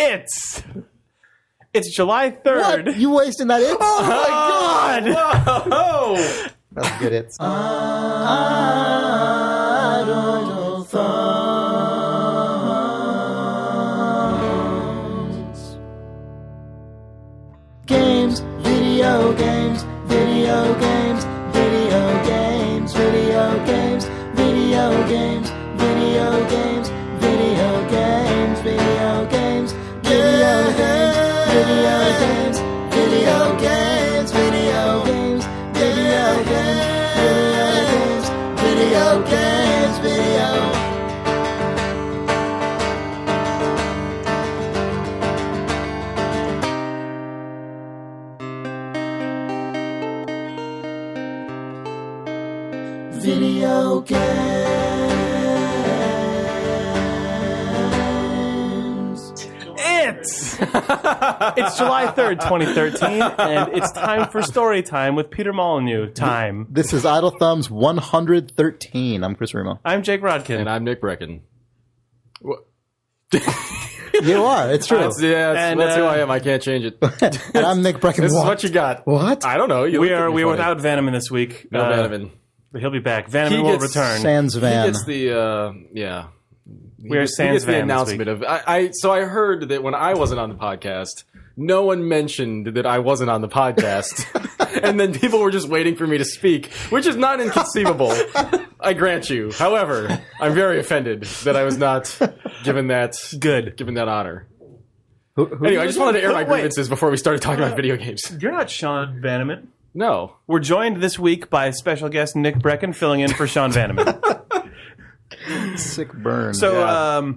It's July 3rd. What? You wasting that it's? Oh my God! Whoa! That's good. It's. Idle thoughts. Games, video games, video games, video games, video games, video games, video games, video games, video games, video games, video games, video games, video games, video games, video games, video. Video games. It's July 3rd, 2013, and it's time for story time with Peter Molyneux. Time. This is Idle Thumbs 113. I'm Chris Remo. I'm Jake Rodkin. And I'm Nick Breckon. You are. It's true. That's who I am. I can't change it. And I'm Nick Breckon. This is what you got. What? I don't know. We are without Vanaman this week. No Vanaman. But he'll be back. Vanaman will return. Sans Van. He gets the, We are Sans the Van announcement this week. of so I heard that when I wasn't on the podcast, no one mentioned that I wasn't on the podcast, and then people were just waiting for me to speak, which is not inconceivable. I grant you. However, I'm very offended that I was not given that honor. Anyway, I just wanted to air my grievances before we started talking about video games. You're not Sean Vanaman. No, We're joined this week by special guest Nick Breckon filling in for Sean Vanaman. Sick burn. So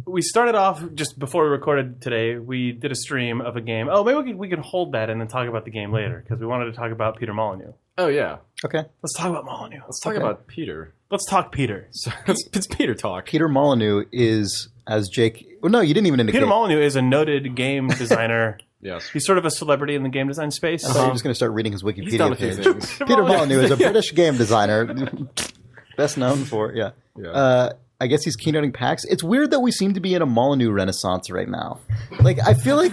we started off just before we recorded today. We did a stream of a game. Oh, maybe we could hold that and then talk about the game later because we wanted to talk about Peter Molyneux. oh yeah. Okay. Let's talk about Molyneux. Let's talk about Peter. Let's talk Peter. So it's Peter talk. Peter Molyneux is, as Jake... Well, no, you didn't even indicate. Peter Molyneux is a noted game designer. Yes. He's sort of a celebrity in the game design space. I thought you were just going to start reading his Wikipedia He's done a few page. things. Peter Molyneux is a British game designer. Best known for, I guess he's keynoting PAX. It's weird that we seem to be in a Molyneux renaissance right now. Like, I feel like...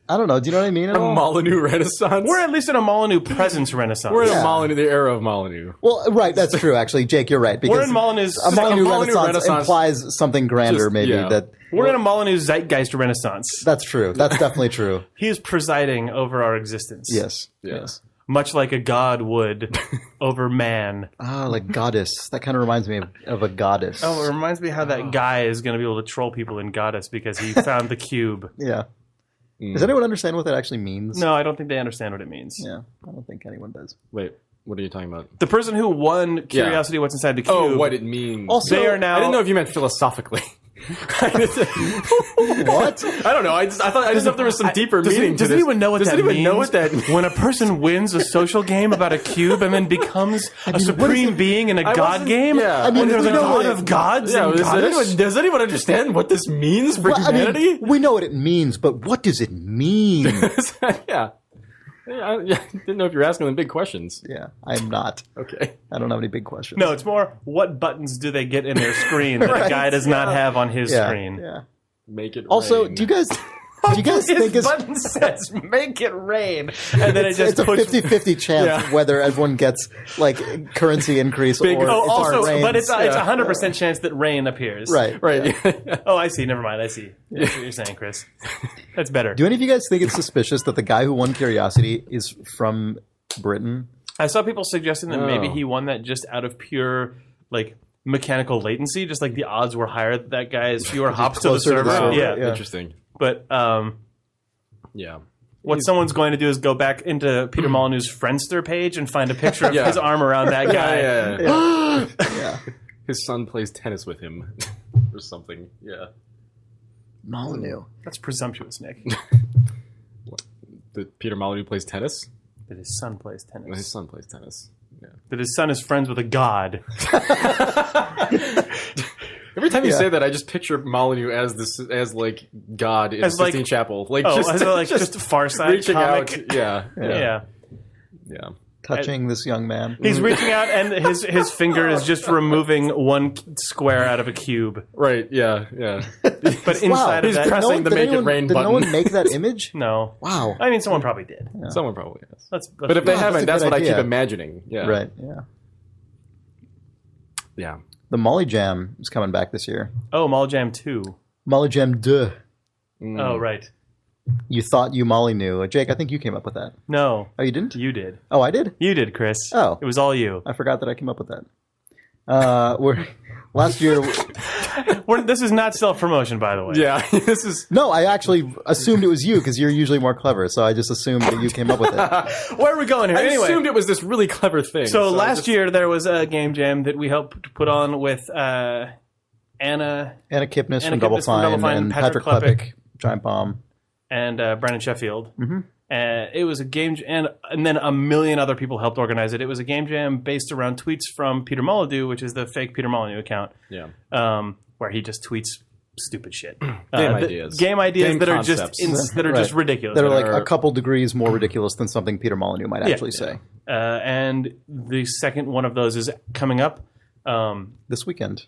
I don't know. Do you know what I mean? A Molyneux renaissance? We're at least in a Molyneux presence renaissance. We're in a Molyneux, the era of Molyneux. Well, right. That's true, actually. Jake, you're right. Because We're in Molyneux's... a Molyneux, Molyneux renaissance implies something grander, maybe. That We're in a Molyneux zeitgeist renaissance. That's true. That's definitely true. He is presiding over our existence. Yes. Yes. Much like a god would over man. Ah, like Godus. That kind of reminds me of a goddess. Oh, it reminds me how that guy is going to be able to troll people in Godus because he found the cube. Yeah. Does anyone understand what that actually means? No, I don't think they understand what it means. Yeah, I don't think anyone does. Wait, what are you talking about? The person who won Curiosity What's Inside the Cube. Oh, what it means. Also, they are now... I didn't know if you meant philosophically. What? I don't know. I just thought there was some deeper meaning to this. Does anyone know what Does that anyone means? know what that means? When a person wins a social game about a cube and then becomes a supreme being in a god game? Yeah. I mean, When there's we a know god what of gods Yeah, and goddess? does anyone understand what this means for Well, I mean, humanity? we know what it means, but what does it mean? Yeah. I didn't know if you were asking them big questions. Yeah, I'm not. Okay. I don't have any big questions. No, it's more, what buttons do they get in their screen that Right. a guy does not have on his Yeah, screen? yeah. Make it Also, rain. do you guys think His button says, make it rain. And then it's it just a puts... 50-50 chance Yeah. whether everyone gets like currency increase or if it also, rains? but it's a 100% chance that rain appears. Right. Right. Oh, I see. Never mind. I see. That's what you're saying, Chris. That's better. Do any of you guys think it's suspicious that the guy who won Curiosity is from Britain? I saw people suggesting that maybe Oh. he won that just out of pure, like, mechanical latency. Just like the odds were higher that that guy has fewer hops to the closer to the server. server, Yeah. yeah. Interesting. But Yeah. what someone's going to do is go back into Peter Molyneux's Friendster page and find a picture of Yeah. his arm around that guy. Yeah. His son plays tennis with him or something. Yeah. Molyneux. That's presumptuous, Nick. That Peter Molyneux plays tennis? That his son plays His tennis. son plays tennis. Yeah. That his son is friends with a god. Every time you say that, I just picture Molyneux as like God in As, like- Sistine Chapel. Like Oh, just Far Side reaching comic. out. Yeah. Yeah. Yeah. touching this young man. He's reaching out, and his finger is just removing one square out of a cube. Right, yeah. But inside of He's that, pressing the Make It Rain Did button. no one make that image? no. Wow. I mean, someone probably did. Someone probably has. Let's But if they that's a haven't, that's good what I keep idea. imagining. Yeah. Right, yeah. Yeah. The Molyjam is coming back this year. Oh, Molyjam 2. Molyjam 2. Oh, right. You thought you Molyneux. Jake, I think you came up with that. No, Oh, you didn't? you did. Oh, I did? You did, Chris. Oh. It was all you. I forgot that I came up with that. Last year... This is not self-promotion, by the way. Yeah, this is... No, I actually assumed it was you because you're usually more clever, so I just assumed that you came up with it. Where are we going here? I Anyway. assumed it was this really clever thing. So I last just- year there was a game jam that we helped put on with Anna Anna Kipnis Anna from Double Kipnis from Double Fine Fine, and Patrick Patrick Klepek. Klepek, Giant Bomb. and Brandon Sheffield. Mm-hmm. It was a game and then a million other people helped organize it. It was a game jam based around tweets from Peter Molyneux, which is the fake Peter Molyneux account, where he just tweets stupid shit. Game ideas. Game ideas Game that concepts. are just just ridiculous. That are like a couple degrees more ridiculous than something Peter Molyneux might actually say. And the second one of those is coming up This weekend.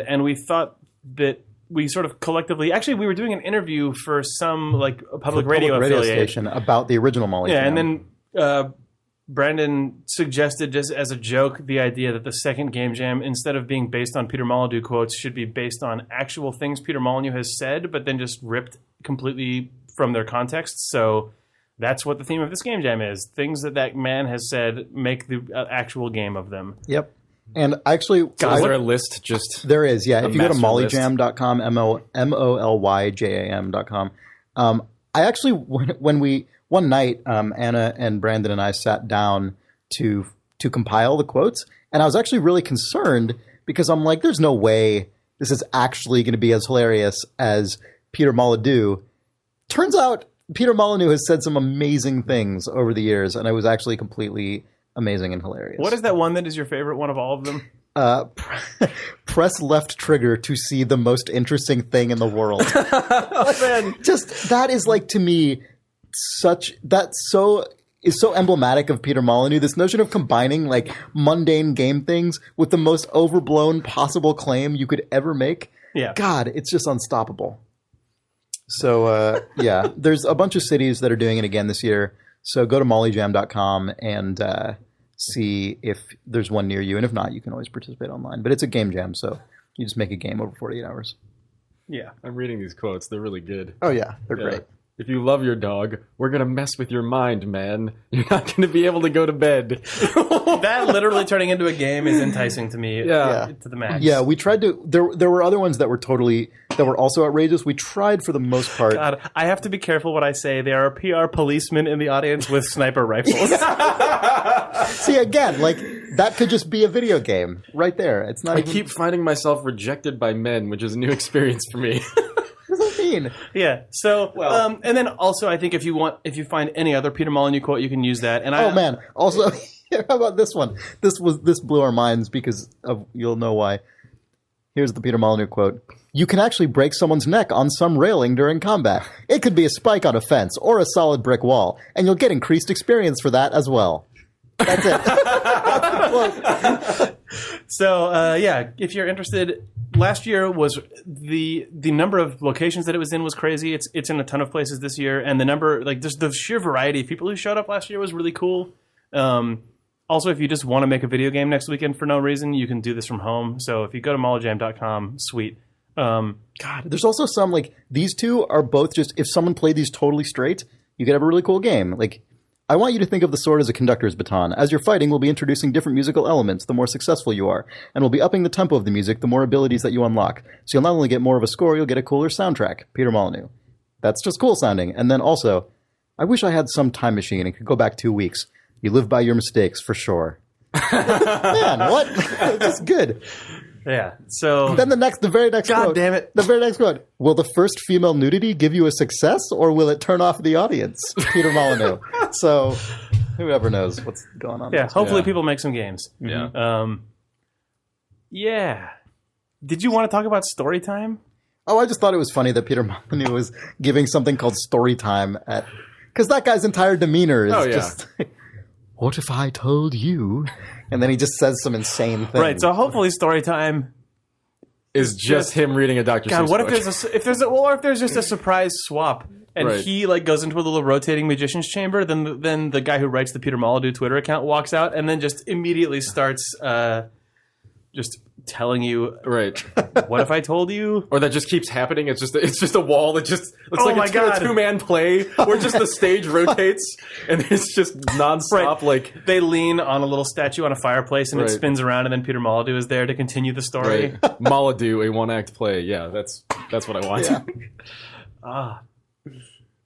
and we thought that we sort of collectively actually we were doing an interview for some like a public radio affiliate station about the original Molly. Yeah, and then Brandon suggested, just as a joke, the idea that the second game jam, instead of being based on Peter Molyneux quotes, should be based on actual things Peter Molyneux has said, but then just ripped completely from their context. So that's what the theme of this game jam is. Things that man has said, make the actual game of them. Yep. And actually, Is there a list just... there is, yeah. If you go to master list? molyjam.com, molyjam.com, I actually, one night, Anna and Brandon and I sat down to compile the quotes, and I was actually really concerned because I'm like, there's no way this is actually going to be as hilarious as Peter Molyneux. Turns out Peter Molyneux has said some amazing things over the years, and it was actually completely amazing and hilarious. What is that one that is your favorite one of all of them? Press left trigger to see the most interesting thing in the world. Just that is like, to me, is so emblematic of Peter Molyneux. This notion of combining like mundane game things with the most overblown possible claim you could ever make. Yeah. God, it's just unstoppable. So yeah, there's a bunch of cities that are doing it again this year. So go to molyjam.com and see if there's one near you. And if not, you can always participate online. But it's a game jam, so you just make a game over 48 hours. Yeah. I'm reading these quotes. They're really good. Oh, yeah. They're great. If you love your dog, we're going to mess with your mind, man. You're not going to be able to go to bed. That literally turning into a game is enticing to me to the max. Yeah, we tried to... There were other ones that were also outrageous. We tried for the most part... God, I have to be careful what I say. There are PR policemen in the audience with sniper rifles. See, again, like, that could just be a video game right there. It's not I even... keep finding myself rejected by men, which is a new experience for me. What does that mean? Yeah. So, and then also, I think if you find any other Peter Molyneux quote, you can use that. And Oh, man. Also, how about this one? This blew our minds because you'll know why. Here's the Peter Molyneux quote. You can actually break someone's neck on some railing during combat. It could be a spike on a fence or a solid brick wall, and you'll get increased experience for that as well. That's it. So, yeah, if you're interested, last year was the number of locations that it was in was crazy. It's in a ton of places this year, and the number, like, just the sheer variety of people who showed up last year was really cool. Also, if you just want to make a video game next weekend for no reason, you can do this from home. So if you go to molyjam.com, sweet. God, there's also some, like, these two are both just, if someone played these totally straight, you could have a really cool game. Like, I want you to think of the sword as a conductor's baton. As you're fighting, we'll be introducing different musical elements the more successful you are, and we'll be upping the tempo of the music the more abilities that you unlock. So you'll not only get more of a score, you'll get a cooler soundtrack. Peter Molyneux. That's just cool sounding. And then also, I wish I had some time machine and could go back 2 weeks. You live by your mistakes, for sure. Man, what? That's good. Yeah. So Then the very next God quote. damn it. The very next quote. Will the first female nudity give you a success, or will it turn off the audience? Peter Molyneux. So, whoever knows what's going on. yeah, hopefully Yeah. people make some games. Yeah. Yeah. Did you want to talk about story time? Oh, I just thought it was funny that Peter Molyneux was giving something called story time because that guy's entire demeanor is Oh, yeah. just... what if I told you? And then he just says some insane thing. Right. So hopefully, story time is just him reading a Dr. God, Seuss what book. if there's just a surprise swap and Right. he like goes into a little rotating magician's chamber, then the guy who writes the Peter Molyneux Twitter account walks out and then just immediately starts just telling you, Right. what if I told you? Or that just keeps happening. It's just a wall that just looks Oh like my it's God. a two-man play where just the stage rotates and it's just nonstop. Right. Like They lean on a little statue on a fireplace and it Right. spins around and then Peter Molyneux is there to continue the story. right. Molyjam, a one-act play. Yeah, that's what I want.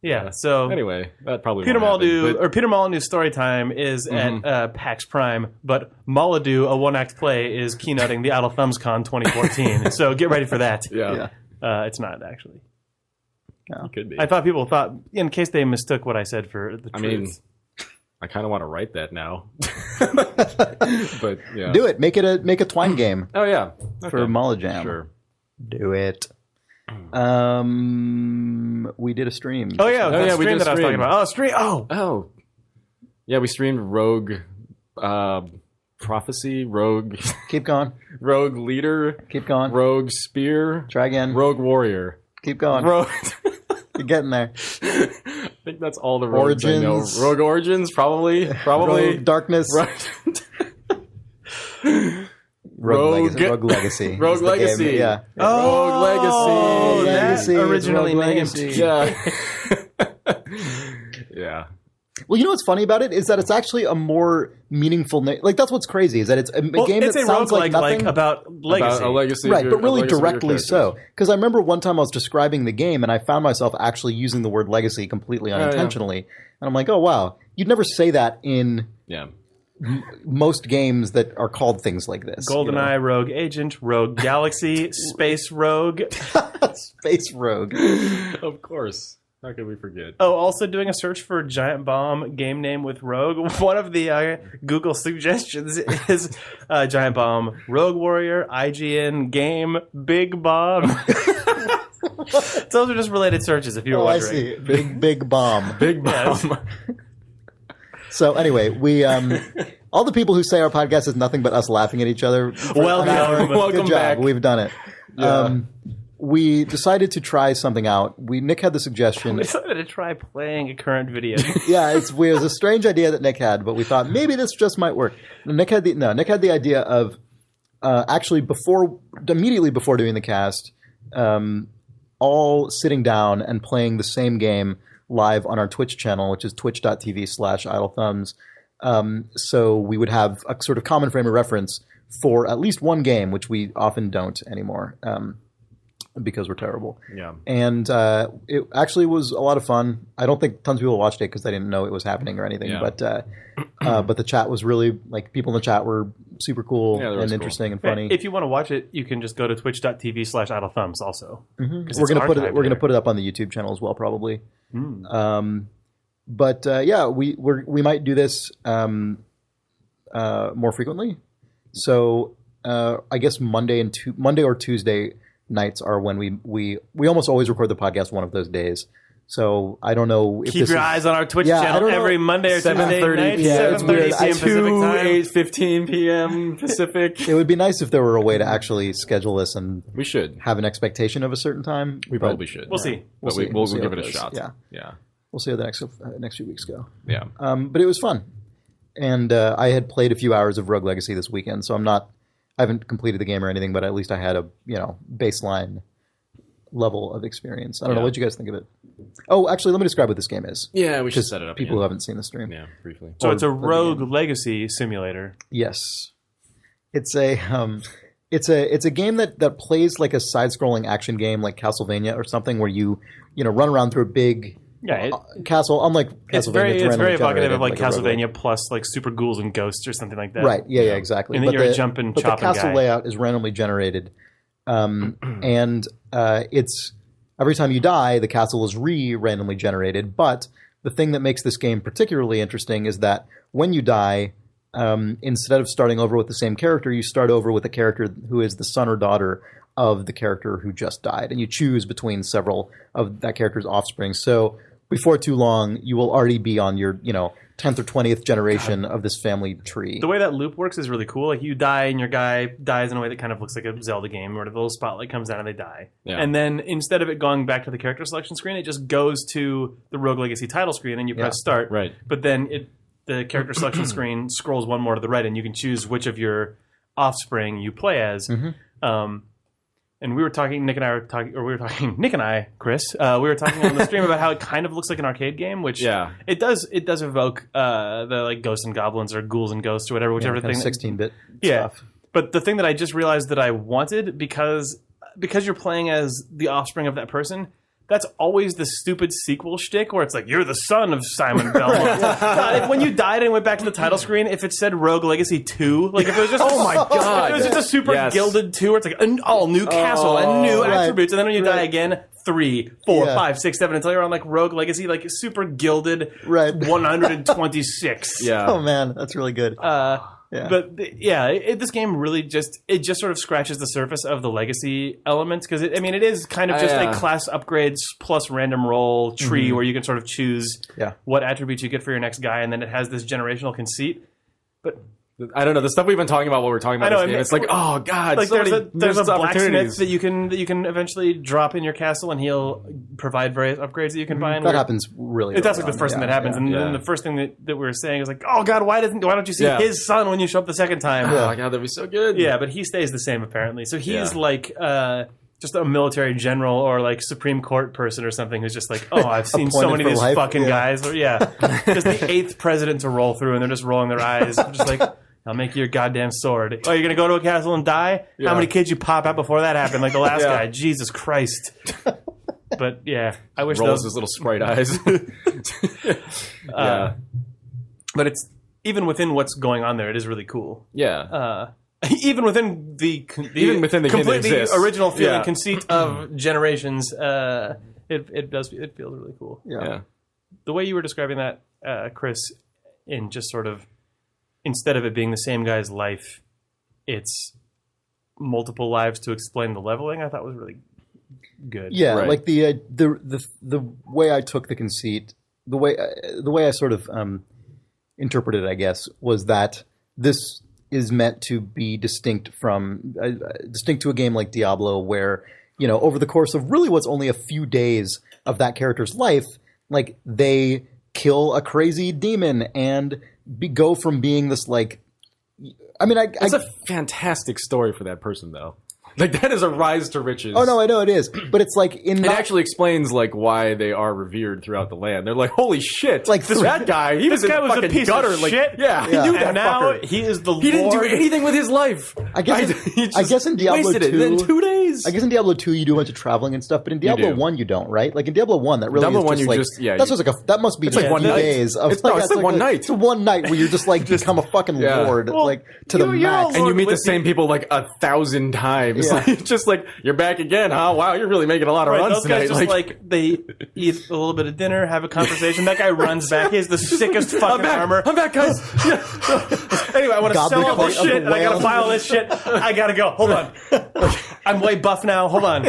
Yeah, so Anyway, that probably Peter won't happen, Molyneux but- or Peter Molyneux's story time is at PAX Prime, but Molyneux, a one-act play, is keynoting the Idle Thumbs Con 2014. So get ready for that. yeah, It's not actually. it could be. I thought people thought, in case they mistook what I said for the truth. I mean, I kind of want to write that now. But yeah. Do it. Make a Twine game Oh yeah. for Okay. Molyjam. Sure. Do it. We did a stream. oh yeah, Oh, that yeah, we stream did a that I was talking stream. about. Oh, stream. Oh, Oh. Yeah, we streamed Rogue Prophecy, Rogue Keep going. Rogue Leader, Keep going. Rogue Spear, Try again. Rogue Warrior. Keep going. Rogue You're getting there. I think that's all the rogues I know. Origins. Rogue Origins, probably. Rogue Darkness. Right. Rogue Legacy. Rogue is the game. Legacy. Yeah. Rogue Oh, Legacy. that Legacy is originally Rogue named. Legacy. Yeah. Yeah. Well, you know what's funny about it is that it's actually a more meaningful name. Like that's what's crazy is that it's a game it's that a sounds like roguelike nothing. about legacy. About a legacy. Right, but really a legacy of your directly so. characters. Because I remember one time I was describing the game and I found myself actually using the word legacy completely unintentionally. And I'm like, oh, wow. You'd never say that in Yeah. most games that are called things like this. GoldenEye, Rogue Agent, Rogue Galaxy, Space Rogue. Space Rogue. Of course. How could we forget? Oh, also doing a search for Giant Bomb game name with Rogue. One of the Google suggestions is Giant Bomb, Rogue Warrior, IGN game, Big Bomb. Those are just related searches if you're Oh, I wondering. see. Big bomb. Big Yes. Bomb. So anyway, we all the people who say our podcast is nothing but us laughing at each other. for Welcome. an hour, Welcome good job. back. We've done it. Yeah. We decided to try something out. Nick had the suggestion. We decided to try playing a current video. Yeah, it was a strange idea that Nick had, but we thought maybe this just might work. Nick had the idea of actually immediately before doing the cast, all sitting down and playing the same game live on our Twitch channel, which is twitch.tv/idlethumbs. So we would have a sort of common frame of reference for at least one game, which we often don't anymore. Because we're terrible. Yeah. And it actually was a lot of fun. I don't think tons of people watched it because they didn't know it was happening or anything. Yeah. But the chat was really, like, people in the chat were super cool Yeah, they were and cool. interesting and funny. If you want to watch it, you can just go to twitch.tv/idlethumbs also. We're gonna put it up on the YouTube channel as well, probably. But we might do this more frequently. So I guess Monday or Tuesday nights are when we almost always record the podcast one of those days. So I don't know if Keep your eyes on our Twitch I channel don't know. every Monday or Tuesday 7:30 night, p.m. It's 7:30 weird. p.m. Pacific time. 8:15 p.m. Pacific. It would be nice if there were a way to actually schedule this and We should. have an expectation of a certain time. We probably should. We'll see. But see. we'll see how give it a goes. shot. Yeah. Yeah. We'll see how the next few weeks go. Yeah. But it was fun, and I had played a few hours of Rogue Legacy this weekend, so I haven't completed the game or anything, but at least I had a baseline level of experience. I don't know. Yeah. What did you guys think of it? Oh, actually, let me describe what this game is. Yeah, we should Because set it up. people who again. haven't seen the stream. Yeah, briefly. So it's a Or the Rogue Legacy simulator. Yes, it's a game that plays like a side-scrolling action game, like Castlevania or something, where you run around through a big castle. Unlike Castlevania, It's very randomly evocative generated, of like a roguelike. Castlevania plus like super ghouls and ghosts or something like that. Right? Yeah, exactly. And then you're a jumping, but chopping the castle guy. layout is randomly generated, and it's every time you die, the castle is randomly generated. But the thing that makes this game particularly interesting is that when you die, instead of starting over with the same character, you start over with a character who is the son or daughter of the character who just died, and you choose between several of that character's offspring. So before too long, you will already be on your 10th or 20th generation of this family tree. The way that loop works is really cool. Like you die and your guy dies in a way that kind of looks like a Zelda game where the little spotlight comes down and they die. Yeah. And then instead of it going back to the character selection screen, it just goes to the Rouge Legacy title screen and you press start. Right. But then the character selection screen scrolls one more to the right and you can choose which of your offspring you play as. And we were talking, Nick and I, Chris, we were talking on the stream about how it kind of looks like an arcade game, which it does evoke the like ghosts and goblins or ghouls and ghosts or whatever, whichever thing. 16-bit stuff. But the thing that I just realized that I wanted, because you're playing as the offspring of that person, that's always the stupid sequel shtick where it's like, you're the son of Simon Belmont. God, if when you died and went back to the title screen, if it said Rouge Legacy 2, like if it was just oh my God, if it was just a super gilded 2 where it's like an all new castle and new attributes, and then when you die again, 3, 4, 5, 6, 7 until you're on like Rouge Legacy, like super gilded 126. Yeah. Oh man, that's really good. But this game really just sort of scratches the surface of the legacy elements because it is kind of just a class upgrades plus random roll tree where you can sort of choose what attributes you get for your next guy, and then it has this generational conceit. But I don't know, the stuff we've been talking about while we're talking about this game. It's like, oh god, like so there's a blacksmith that you can eventually drop in your castle, and he'll provide various upgrades that you can buy. That happens really. That's like the first thing that happens, and then the first thing that we were saying is like, oh god, why don't you see his son when you show up the second time? Oh my god, that'd be so good. Yeah, but he stays the same apparently. So he's like just a military general or like Supreme Court person or something who's just like, oh, I've seen so many of these fucking guys. Or, just the 8th president to roll through, and they're just rolling their eyes, just like. I'll make you your goddamn sword. Oh, you're going to go to a castle and die? How many kids you pop out before that happened? Like the last guy. Jesus Christ. But, I wish rolls his little sprite eyes. But it's, even within what's going on there, it is really cool. Yeah. Even within the completely original feeling conceit of Generations, it feels really cool. Yeah. The way you were describing that, Chris, in just sort of, instead of it being the same guy's life, it's multiple lives to explain the leveling. I thought was really good. Yeah, like the way I took the conceit, the way I sort of interpreted it, I guess, was that this is meant to be distinct to a game like Diablo, where over the course of really what's only a few days of that character's life, like they kill a crazy demon and go from being this like, it's a fantastic story for that person though. Like that is a rise to riches. Oh no, I know it is, but it's like it actually explains like why they are revered throughout the land. They're like, holy shit! Like that guy, this guy was a piece gutter, of like, shit. Yeah, he knew that and now fucker. He is the. He didn't do anything with his life. I guess in Diablo 2, it in 2 days. I guess in Diablo 2 you do a bunch of traveling and stuff, but in Diablo 1 you don't, right? Like in Diablo 1, that really Diablo is 1 just like that must be just like 1 few night. days of it's like one night. It's one night where you're just like become a fucking lord, like to the max, and you meet the same people like 1,000 times. Yeah. Like, just like you're back again, huh? Wow, you're really making a lot of runs those tonight. Guys just like they eat a little bit of dinner, have a conversation. That guy runs back. He has the sickest fucking armor. I'm back, guys. Anyway, I want to sell all this shit, and I gotta buy all this shit. I gotta go. Hold on. I'm way buff now. Hold on.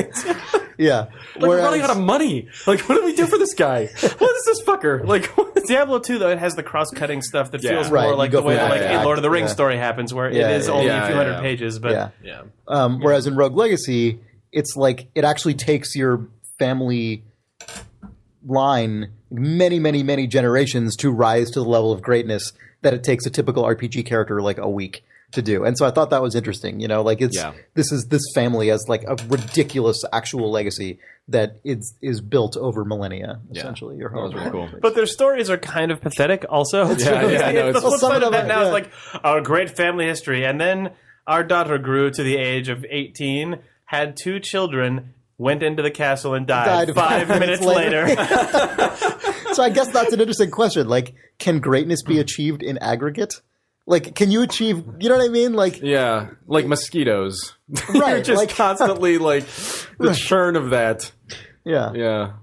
Yeah. Like, we're running out of money. Like, what do we do for this guy? What is this fucker? Like, Diablo 2, though, it has the cross-cutting stuff that feels right. more like the way that, like a Lord of the Rings story happens, where it is only a few hundred pages. But whereas in Rogue Legacy, it's like it actually takes your family line many, many, many generations to rise to the level of greatness that it takes a typical RPG character like a week to do. And so I thought that was interesting, like this family has like a ridiculous actual legacy that is built over millennia, essentially. That was really cool. But their stories are kind of pathetic also. It's the flip side of that now is like our great family history. And then our daughter grew to the age of 18, had 2 children, went into the castle and died 5 minutes later. So I guess that's an interesting question. Like, can greatness be achieved in aggregate? Like, can you achieve, you know what I mean? Like, like mosquitoes. Right. You're just constantly like the churn of that. Yeah. Yeah.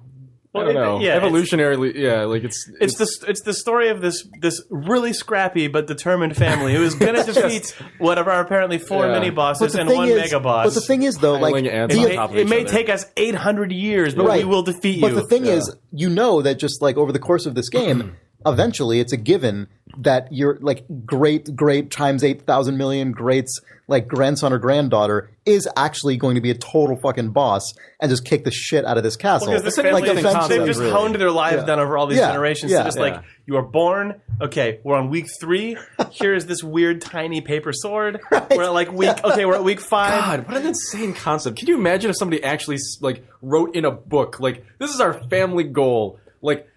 I don't know. Yeah, Evolutionarily, like it's the story of this really scrappy but determined family who is going to defeat one of our apparently 4 mini bosses and one mega boss. But the thing is, though, like it may take us 800 years, but we will defeat you. But the thing is, that just like over the course of this game, eventually it's a given that your like great times 8,000 million greats like grandson or granddaughter is actually going to be a total fucking boss and just kick the shit out of this castle. Because this family, they've just honed their lives down over all these generations. So just like, you are born, okay, we're on week 3. Here's this weird tiny paper sword. We're at like we're at week 5. God, what an insane concept. Can you imagine if somebody actually like wrote in a book, like, this is our family goal, like,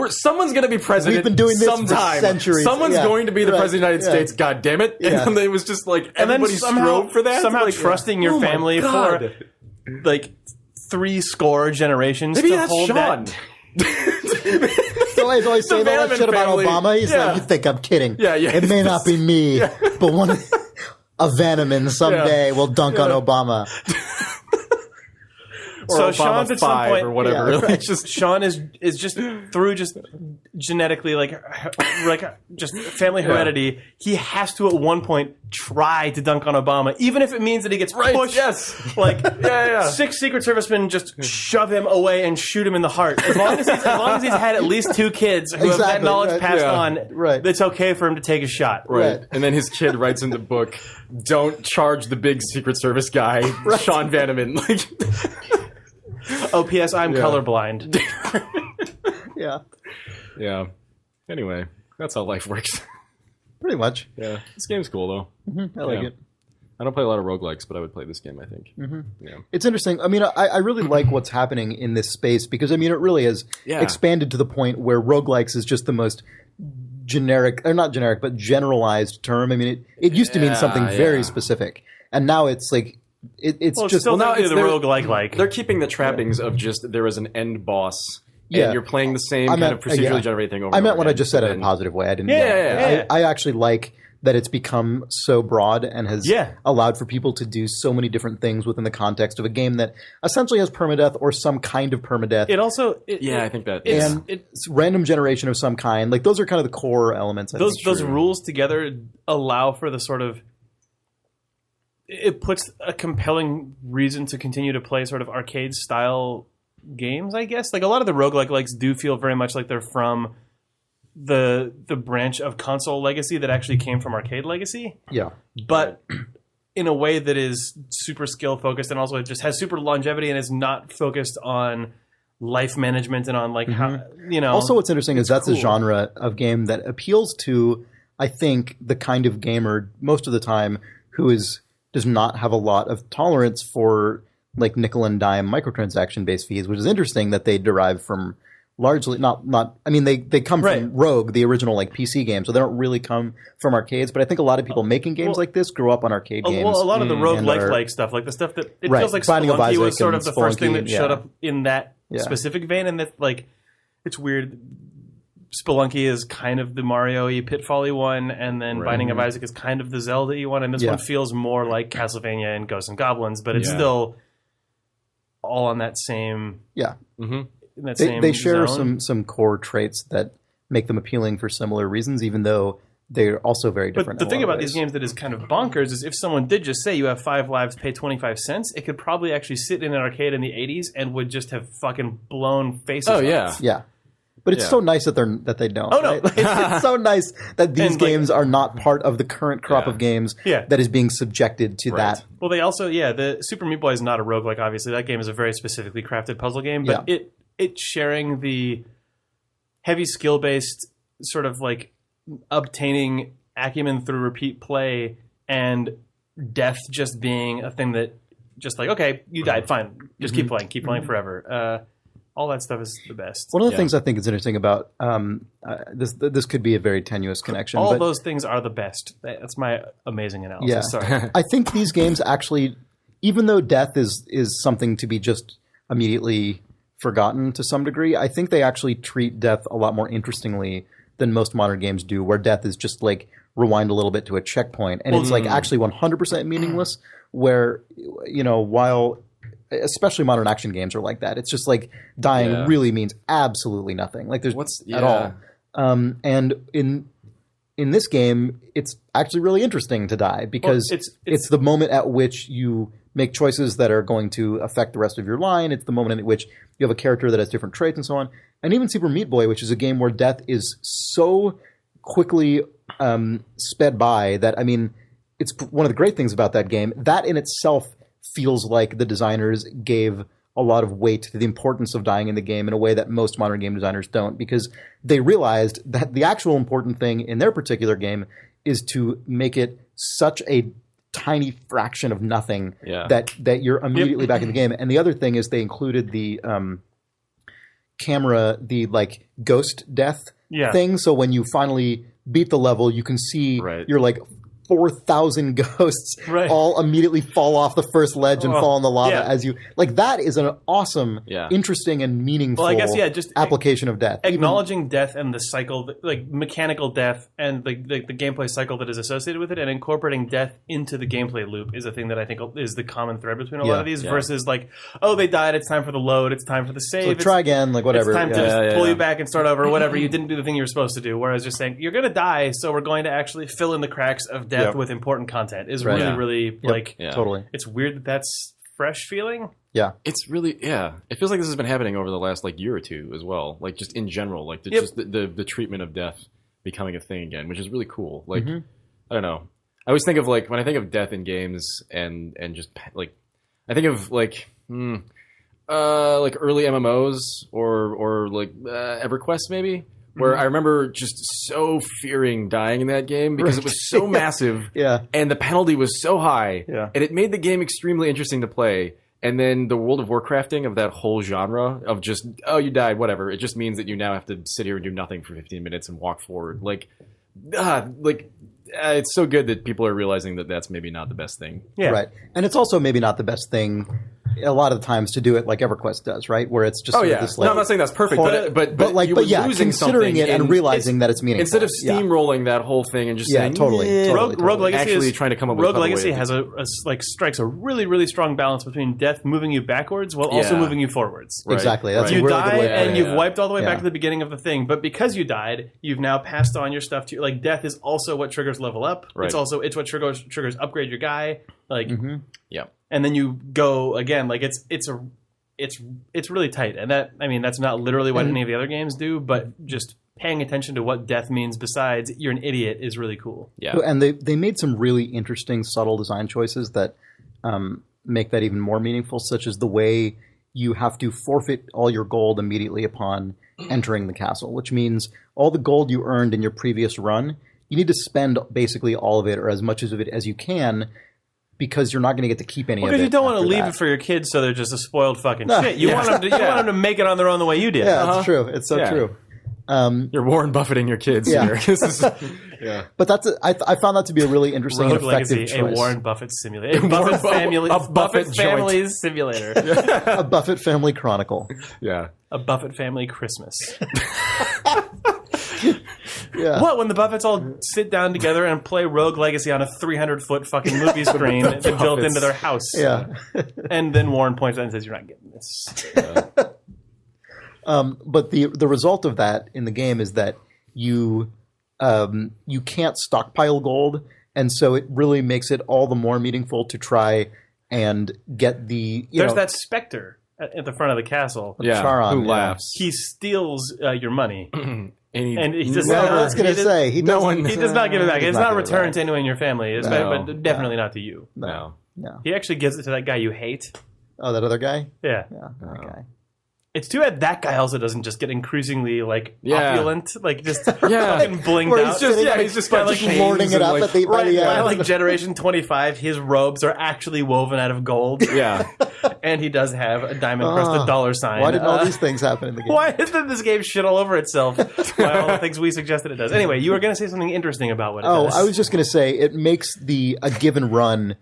someone's going to be president. We've been doing this sometime. for centuries. Someone's going to be the president of the United States. God damn it! And it was just like everybody strove for that. Somehow like, trusting your family for like 30 generations. Maybe to that's hold Sean. So he's always saying all that shit family. about Obama. He's like, you think I'm kidding? Yeah. It may not be me, but one a Venoman someday will dunk on Obama. So Sean's at some point, or whatever. Right. Sean is just through just genetically like just family heredity. He has to at one point try to dunk on Obama, even if it means that he gets pushed. Yes, like 6 Secret Servicemen just shove him away and shoot him in the heart. As long as he's had at least 2 kids who have that knowledge passed on, it's okay for him to take a shot. Right. And then his kid writes in the book, "Don't charge the big Secret Service guy, Sean Vanaman." Like. Oh, P.S. I'm colorblind. Yeah. Anyway, that's how life works. Pretty much. Yeah. This game's cool, though. I like it. I don't play a lot of roguelikes, but I would play this game, I think. Yeah. It's interesting. I mean, I really like what's happening in this space because, I mean, it really has expanded to the point where roguelikes is just the most generic, or not generic, but generalized term. I mean, it used to mean something very specific. And now it's like, it's just still now it's the roguelike. They're keeping the trappings of just there is an end boss, and you're playing the same kind of procedurally generated thing over. I meant what again. I just said in a positive way. I didn't. I actually like that it's become so broad and has allowed for people to do so many different things within the context of a game that essentially has permadeath or some kind of permadeath. It also, I think that it's random generation of some kind. Like those are kind of the core elements. Those rules together allow for the sort of. It puts a compelling reason to continue to play sort of arcade style games, I guess. Like a lot of the roguelikes do feel very much like they're from the branch of console legacy that actually came from arcade legacy. Yeah. But in a way that is super skill focused and also it just has super longevity and is not focused on life management and on like how, Also what's interesting is that's a genre of game that appeals to, I think, the kind of gamer most of the time who does not have a lot of tolerance for like nickel and dime microtransaction based fees, which is interesting that they derive from largely not I mean they come from Rogue, the original like PC game, so they don't really come from arcades, but I think a lot of people making games like this grew up on arcade games. Well, a lot of the rogue-like stuff, like the stuff that it feels like Spelunky was sort of the first thing that showed up in that specific vein, and that like it's weird. Spelunky is kind of the Mario-y Pitfall-y one, and then Binding of Isaac is kind of the Zelda-y one, and this one feels more like Castlevania and Ghosts and Goblins, but it's still all on that same... Yeah. In that same they share zone. some core traits that make them appealing for similar reasons, even though they're also very different. But the thing about these games that is kind of bonkers is if someone did just say you have 5 lives, pay 25 cents, it could probably actually sit in an arcade in the 80s and would just have fucking blown faces off. Yeah. But it's so nice that they don't. Oh, no. Right? Like, it's so nice that these games are not part of the current crop of games that is being subjected to that. Well, they also, the Super Meat Boy is not a roguelike, obviously. That game is a very specifically crafted puzzle game. But it's sharing the heavy skill-based sort of like obtaining acumen through repeat play and death just being a thing that just like, okay, you died, fine. Just keep playing forever. All that stuff is the best. One of the things I think is interesting about this could be a very tenuous connection. All those things are the best. That's my amazing analysis. Yeah. Sorry. I think these games actually, even though death is something to be just immediately forgotten to some degree, I think they actually treat death a lot more interestingly than most modern games do, where death is just like rewind a little bit to a checkpoint. And it's like actually 100% meaningless, where, while especially modern action games are like that. It's just like dying really means absolutely nothing. Like there's at all. And in this game, it's actually really interesting to die because it's the moment at which you make choices that are going to affect the rest of your line. It's the moment at which you have a character that has different traits and so on. And even Super Meat Boy, which is a game where death is so quickly sped by that, I mean, it's one of the great things about that game. That in itself feels like the designers gave a lot of weight to the importance of dying in the game in a way that most modern game designers don't, because they realized that the actual important thing in their particular game is to make it such a tiny fraction of nothing that you're immediately back in the game. And the other thing is they included the camera, the like ghost death thing. So when you finally beat the level, you can see you're like 4,000 ghosts all immediately fall off the first ledge and fall in the lava as you like. That is an awesome, interesting, and meaningful just application of death. Acknowledging death and the cycle, like mechanical death and the gameplay cycle that is associated with it, and incorporating death into the gameplay loop is a thing that I think is the common thread between a lot of these. Versus like, oh, they died, it's time for the load, it's time for the save, so try again, like whatever. It's time to just pull you back and start over, whatever. You didn't do the thing you were supposed to do. Whereas just saying you're going to die, so we're going to actually fill in the cracks of death with important content is really like totally. It's weird that that's fresh feeling. Yeah, it's really It feels like this has been happening over the last like year or two as well. Like just in general, like just the treatment of death becoming a thing again, which is really cool. Like I don't know. I always think of like when I think of death in games and just like I think of like early MMOs or like EverQuest maybe. Where I remember just so fearing dying in that game because it was so massive and the penalty was so high. And it made the game extremely interesting to play. And then the World of Warcrafting of that whole genre of just, oh, you died, whatever. It just means that you now have to sit here and do nothing for 15 minutes and walk forward. It's so good that people are realizing that that's maybe not the best thing. Yeah. Right. And it's also maybe not the best thing a lot of the times to do it like EverQuest does, right? Where it's just this like, no, I'm not saying that's perfect, but considering it and realizing that it's meaningful. Instead of steamrolling that whole thing and just saying, totally. Rogue Legacy actually trying to come up with Rogue Legacy has strikes a really, really strong balance between death moving you backwards while also moving you forwards. Right. Exactly. That's you a really die good way and you've wiped all the way back to the beginning of the thing, but because you died, you've now passed on your stuff to like death is also what triggers level up. Right. It's what triggers upgrade your guy. Like and then you go again. Like it's really tight, and that's not literally what any of the other games do, but just paying attention to what death means besides you're an idiot is really cool. Yeah, and they made some really interesting subtle design choices that make that even more meaningful, such as the way you have to forfeit all your gold immediately upon entering the castle, which means all the gold you earned in your previous run, you need to spend basically all of it or as much of it as you can. Because you're not going to get to keep any of it. Because you don't want to leave it for your kids so they're just a spoiled fucking shit. You want them to make it on their own the way you did. Yeah, that's true. It's so true. You're Warren Buffetting your kids here. But I found that to be a really interesting and effective Legacy, choice. A Warren Buffett simulator. A Buffett family's simulator. A Buffett family chronicle. Yeah. A Buffett family Christmas. Yeah. What, when the Buffetts all sit down together and play Rogue Legacy on a 300-foot fucking movie screen that's built into their house? Yeah. And then Warren points out and says, "You're not getting this." But the result of that in the game is that you can't stockpile gold, and so it really makes it all the more meaningful to try and get the There's that specter at the front of the castle. Charon, who laughs. He steals your money. And he does he does not give it back. It's not returned to anyone in your family, but definitely not to you. No. He actually gives it to that guy you hate. Oh, that other guy? Yeah. Okay. It's too bad that guy also doesn't just get increasingly opulent, just fucking blinged out. He's just got lording it up by the by like generation 25, his robes are actually woven out of gold. Yeah, and he does have a diamond crusted dollar sign. Why didn't all these things happen in the game? Why isn't this game shit all over itself by all the things we suggested it does? Anyway, you were going to say something interesting about what it does. I was just going to say it makes a given run.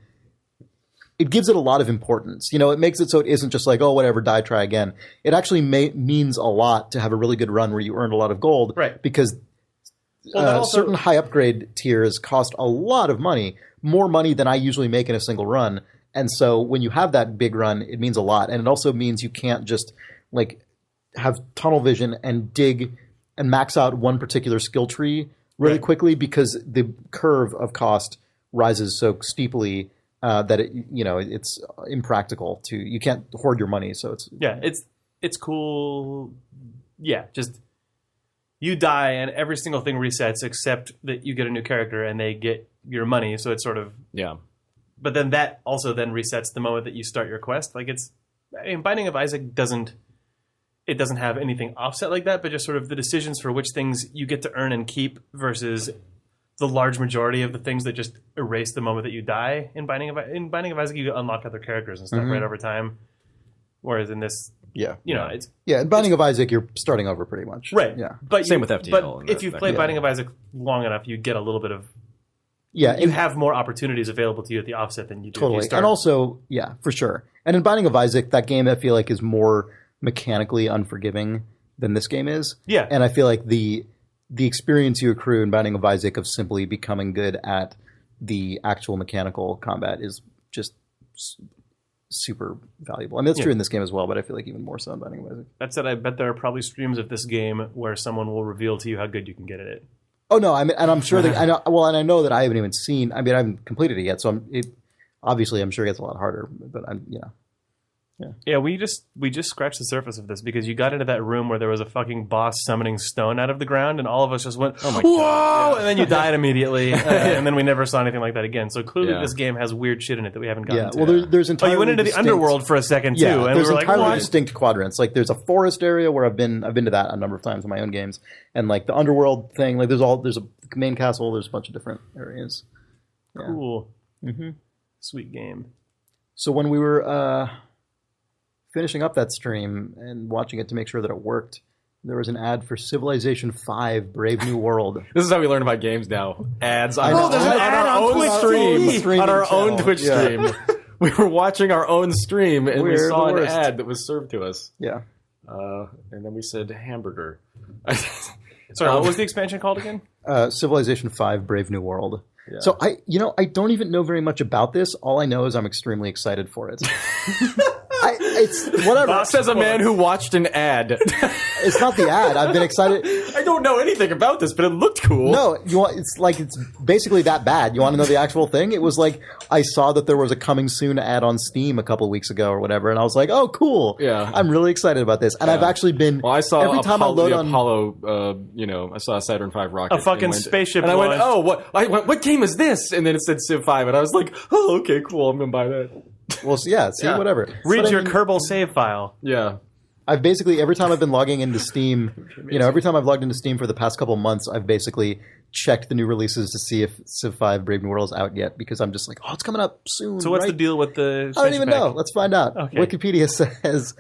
It gives it a lot of importance. It makes it so it isn't just like, oh, whatever, die, try again. It actually means a lot to have a really good run where you earned a lot of gold. Right. Because certain high upgrade tiers cost a lot of money, more money than I usually make in a single run. And so when you have that big run, it means a lot. And it also means you can't just like have tunnel vision and dig and max out one particular skill tree really quickly, because the curve of cost rises so steeply that it's impractical to. You can't hoard your money. So it's cool. Yeah, just you die and every single thing resets except that you get a new character and they get your money. So it's sort of But then that also then resets the moment that you start your quest. Like Binding of Isaac doesn't have anything offset like that, but just sort of the decisions for which things you get to earn and keep versus the large majority of the things that just erase the moment that you die. In Binding of Isaac, you unlock other characters and stuff right over time. Whereas in this, it's in Binding of Isaac, you're starting over pretty much. Right. Yeah. But Same with FTL. But if you've played Binding of Isaac long enough, you get a little bit of. Yeah, you have more opportunities available to you at the offset than you do. Totally, and also, for sure. And in Binding of Isaac, that game I feel like is more mechanically unforgiving than this game is. Yeah, and I feel like the experience you accrue in Binding of Isaac of simply becoming good at the actual mechanical combat is just super valuable. I mean, that's true in this game as well, but I feel like even more so in Binding of Isaac. That said, I bet there are probably streams of this game where someone will reveal to you how good you can get at it. Oh no! I mean, and I'm sure that I know. Well, and I know that I haven't even seen. I mean, I haven't completed it yet, so obviously I'm sure it gets a lot harder. But Yeah, we just scratched the surface of this because you got into that room where there was a fucking boss summoning stone out of the ground, and all of us just went, "Oh my god!" And then you died immediately, and then we never saw anything like that again. So clearly, this game has weird shit in it that we haven't gotten to. Well, there's entirely. You went into the underworld for a second too, and there's we were entirely like, "What?" distinct quadrants. Like there's a forest area where I've been to that a number of times in my own games, and like the underworld thing. Like there's a main castle. There's a bunch of different areas. Yeah. Cool. Sweet game. So when we were finishing up that stream and watching it to make sure that it worked, there was an ad for Civilization V: Brave New World. This is how we learn about games now. Ads. I know. There's an ad on our own stream. On our own Twitch stream. We were watching our own stream and we saw an ad that was served to us. Yeah. And then we said hamburger. Sorry, what was the expansion called again? Civilization V: Brave New World. Yeah. So I don't even know very much about this. All I know is I'm extremely excited for it. It's whatever. Says a man who watched an ad. It's not the ad. I've been excited. I don't know anything about this, but it looked cool. No, it's basically that bad. You want to know the actual thing? It was like I saw that there was a coming soon ad on Steam a couple of weeks ago or whatever, and I was like, oh, cool. Yeah. I'm really excited about this. And I've actually been. Well, I saw every time I load on Apollo. I saw a Saturn V rocket. A fucking spaceship. And I went, oh, what game is this? And then it said Civ 5, and I was like, oh, okay, cool. I'm gonna buy that. Well, whatever. Read your Kerbal save file. Yeah. I've basically, every time I've been logging into Steam, every time I've logged into Steam for the past couple months, I've basically checked the new releases to see if Civ 5 Brave New World is out yet, because I'm just like, oh, it's coming up soon. So what's the deal with the I don't even know. Let's find out. Okay. Wikipedia says...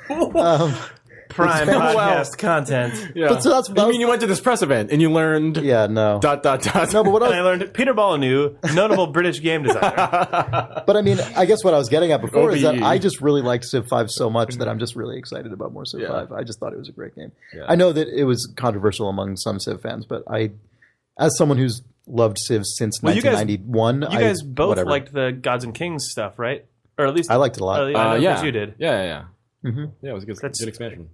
Prime podcast content. Yeah. But so you mean you went to this press event and you learned... Yeah, no. ... No, but what I learned Peter Molyneux, notable British game designer. But I mean, I guess what I was getting at before is that I just really liked Civ 5 so much that I'm just really excited about more Civ 5. I just thought it was a great game. Yeah. I know that it was controversial among some Civ fans, but as someone who's loved Civ since 1991... You guys both liked the Gods and Kings stuff, right? Or at least... I liked it a lot. I know you did. Yeah. Mm-hmm. Yeah, it was a good expansion.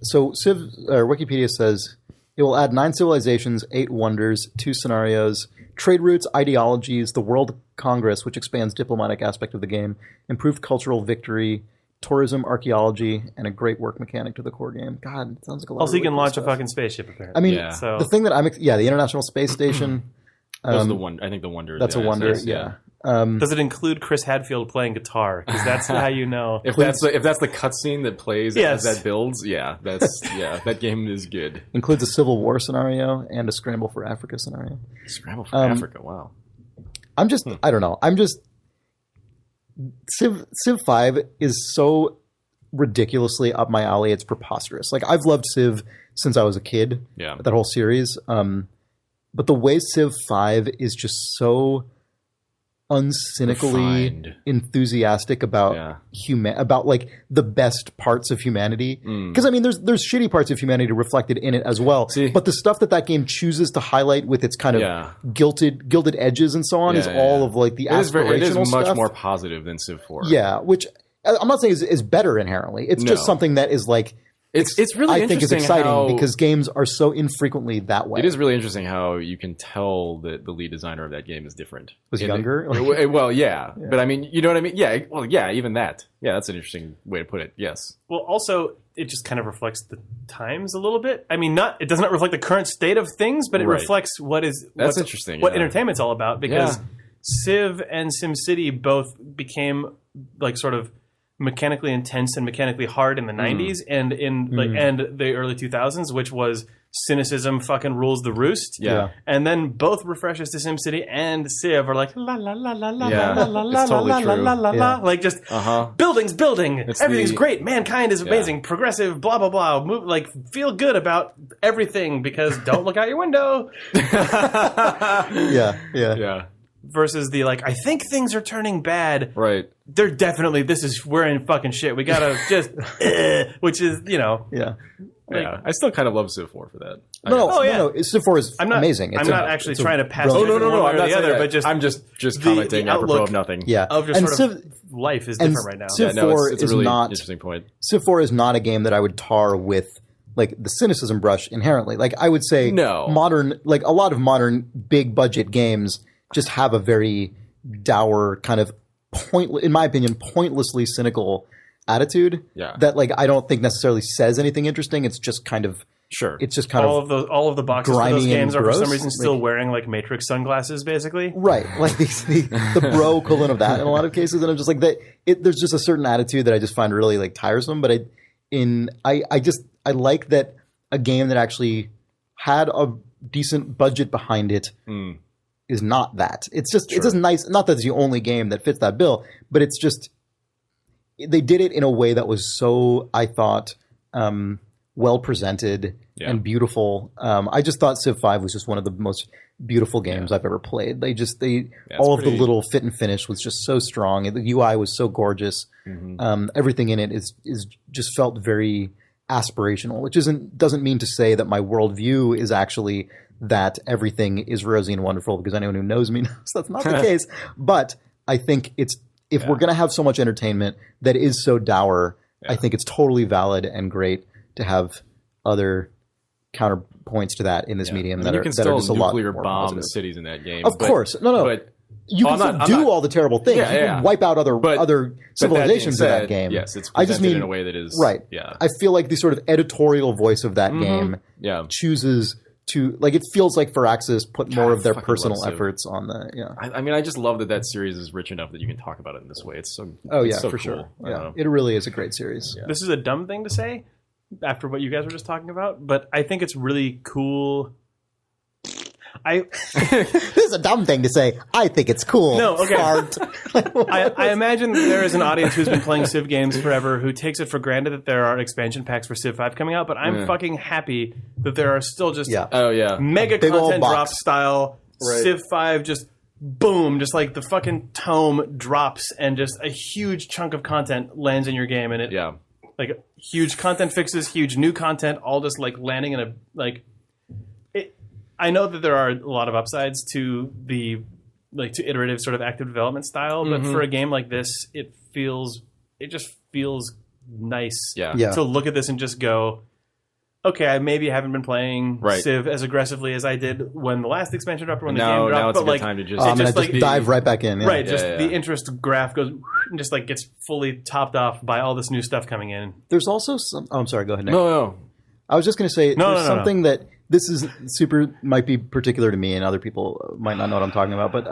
So Wikipedia says it will add 9 civilizations, 8 wonders, 2 scenarios, trade routes, ideologies, the World Congress, which expands diplomatic aspect of the game, improved cultural victory, tourism, archaeology, and a great work mechanic to the core game. God, it sounds like a lot. Also, you can launch a fucking spaceship. Apparently, I mean, so the thing that the International Space Station. That's the one. I think the wonder. That's a wonder. Yeah. Does it include Chris Hadfield playing guitar? Because that's how you know. If that's the cutscene that plays as that builds, that game is good. Includes a Civil War scenario and a Scramble for Africa scenario. Scramble for Africa, wow. I'm just I don't know. I'm just Civ 5 is so ridiculously up my alley. It's preposterous. Like I've loved Civ since I was a kid. Yeah. That whole series. But the way Civ 5 is just so uncynically Refined. enthusiastic about about like the best parts of humanity. Because I mean, there's shitty parts of humanity reflected in it as well. But the stuff that game chooses to highlight with its kind of gilded edges and so on is all of like the aspirational It is much stuff. more positive than Civ 4. Yeah, which I'm not saying is better inherently. It's just something that is like it's really I think is interesting exciting how, because games are so infrequently that way. It is really interesting how you can tell that the lead designer of that game is different. Was younger? Well, yeah, but I mean, you know what I mean? Yeah, well, yeah, even that. Yeah, that's an interesting way to put it. Yes. Well, also, it just kind of reflects the times a little bit. I mean, it does not reflect the current state of things, but it reflects what entertainment's all about. Because Civ and SimCity both became like sort of mechanically intense and mechanically hard in the 90s and in and the early 2000s, which was cynicism fucking rules the roost. Yeah. And then both refreshes to SimCity and Civ are like la la la la la Yeah, la la la it's totally la la true. la la la. Like just buildings building. Everything's great. Mankind is amazing. Progressive. Blah blah blah. Move, like feel good about everything because don't look out your window. Yeah. Versus the like, I think things are turning bad. Right. They're definitely, we're in fucking shit. We gotta just, which is, you know. Yeah. Yeah. I still kind of love Civ 4 for that. No, Civ 4 is amazing. I'm not actually trying to pass No, one I'm or not the other, saying but just I'm just commenting apropos of nothing. Yeah. of just and sort of life is different right now. Civ 4 it's a is really not interesting point. Civ 4 is not a game that I would tar with like the cynicism brush inherently. Like I would say modern, like a lot of modern big budget games just have a very dour kind of in my opinion, pointlessly cynical attitude that like I don't think necessarily says anything interesting. It's just kind of it's just kind all of the boxes for those games are for some reason still like, wearing like Matrix sunglasses, basically. Right, like the bro equivalent of that in a lot of cases, and I'm just like that. There's just a certain attitude that I just find really like tiresome. But I like that a game that actually had a decent budget behind it. Is not that. It's just nice. Not that it's the only game that fits that bill, but it's just they did it in a way that was so, I thought, well presented and beautiful. I just thought Civ 5 was just one of the most beautiful games I've ever played. All of the little fit and finish was just so strong. The UI was so gorgeous. Everything in it is just felt very aspirational, which doesn't mean to say that my worldview is actually that everything is rosy and wonderful, because anyone who knows me knows that's not the case. But I think if we're going to have so much entertainment that is so dour, I think it's totally valid and great to have other counterpoints to that in this medium that are just a lot more positive. You can still nuclear bomb cities in that game. Of course. No. But you can still do all the terrible things. You can wipe out other civilizations in that game. Yes, it's presented in a way that is... Right. Yeah. I feel like the sort of editorial voice of that game chooses to... Like, it feels like Firaxis put more of their personal efforts on the... Yeah. I mean, I just love that series is rich enough that you can talk about it in this way. It's so for cool. Sure. Yeah. It really is a great series. Yeah. This is a dumb thing to say after what you guys were just talking about, but I think it's really cool... This is a dumb thing to say. I think it's cool. No, okay. I imagine there is an audience who's been playing Civ games forever who takes it for granted that there are expansion packs for Civ 5 coming out, but I'm fucking happy that there are still just mega content drop style Civ 5 just boom, just like the fucking tome drops and just a huge chunk of content lands in your game, and it like huge content fixes, huge new content, all just like landing in a like. I know that there are a lot of upsides to the to iterative sort of active development style, but for a game like this, it just feels nice to look at this and just go, okay, I maybe haven't been playing Civ as aggressively as I did when the last expansion dropped or when the game dropped. Now it's but a good time to just... I'm going to just dive right back in. Yeah. Right, the interest graph goes and just like gets fully topped off by all this new stuff coming in. There's also some... Oh, I'm sorry, go ahead, Nick. No. I was just going to say there's something that... This is might be particular to me, and other people might not know what I'm talking about. But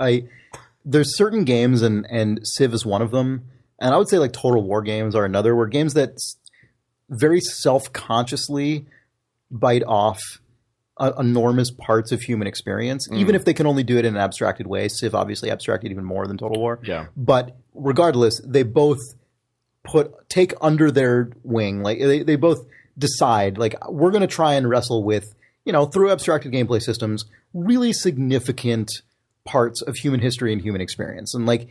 there's certain games, and Civ is one of them. And I would say like Total War games are another, where games that very self-consciously bite off enormous parts of human experience, even if they can only do it in an abstracted way. Civ obviously abstracted even more than Total War. Yeah. But regardless, they both take under their wing, like they both decide, like, we're going to try and wrestle with, through abstracted gameplay systems, really significant parts of human history and human experience. And like,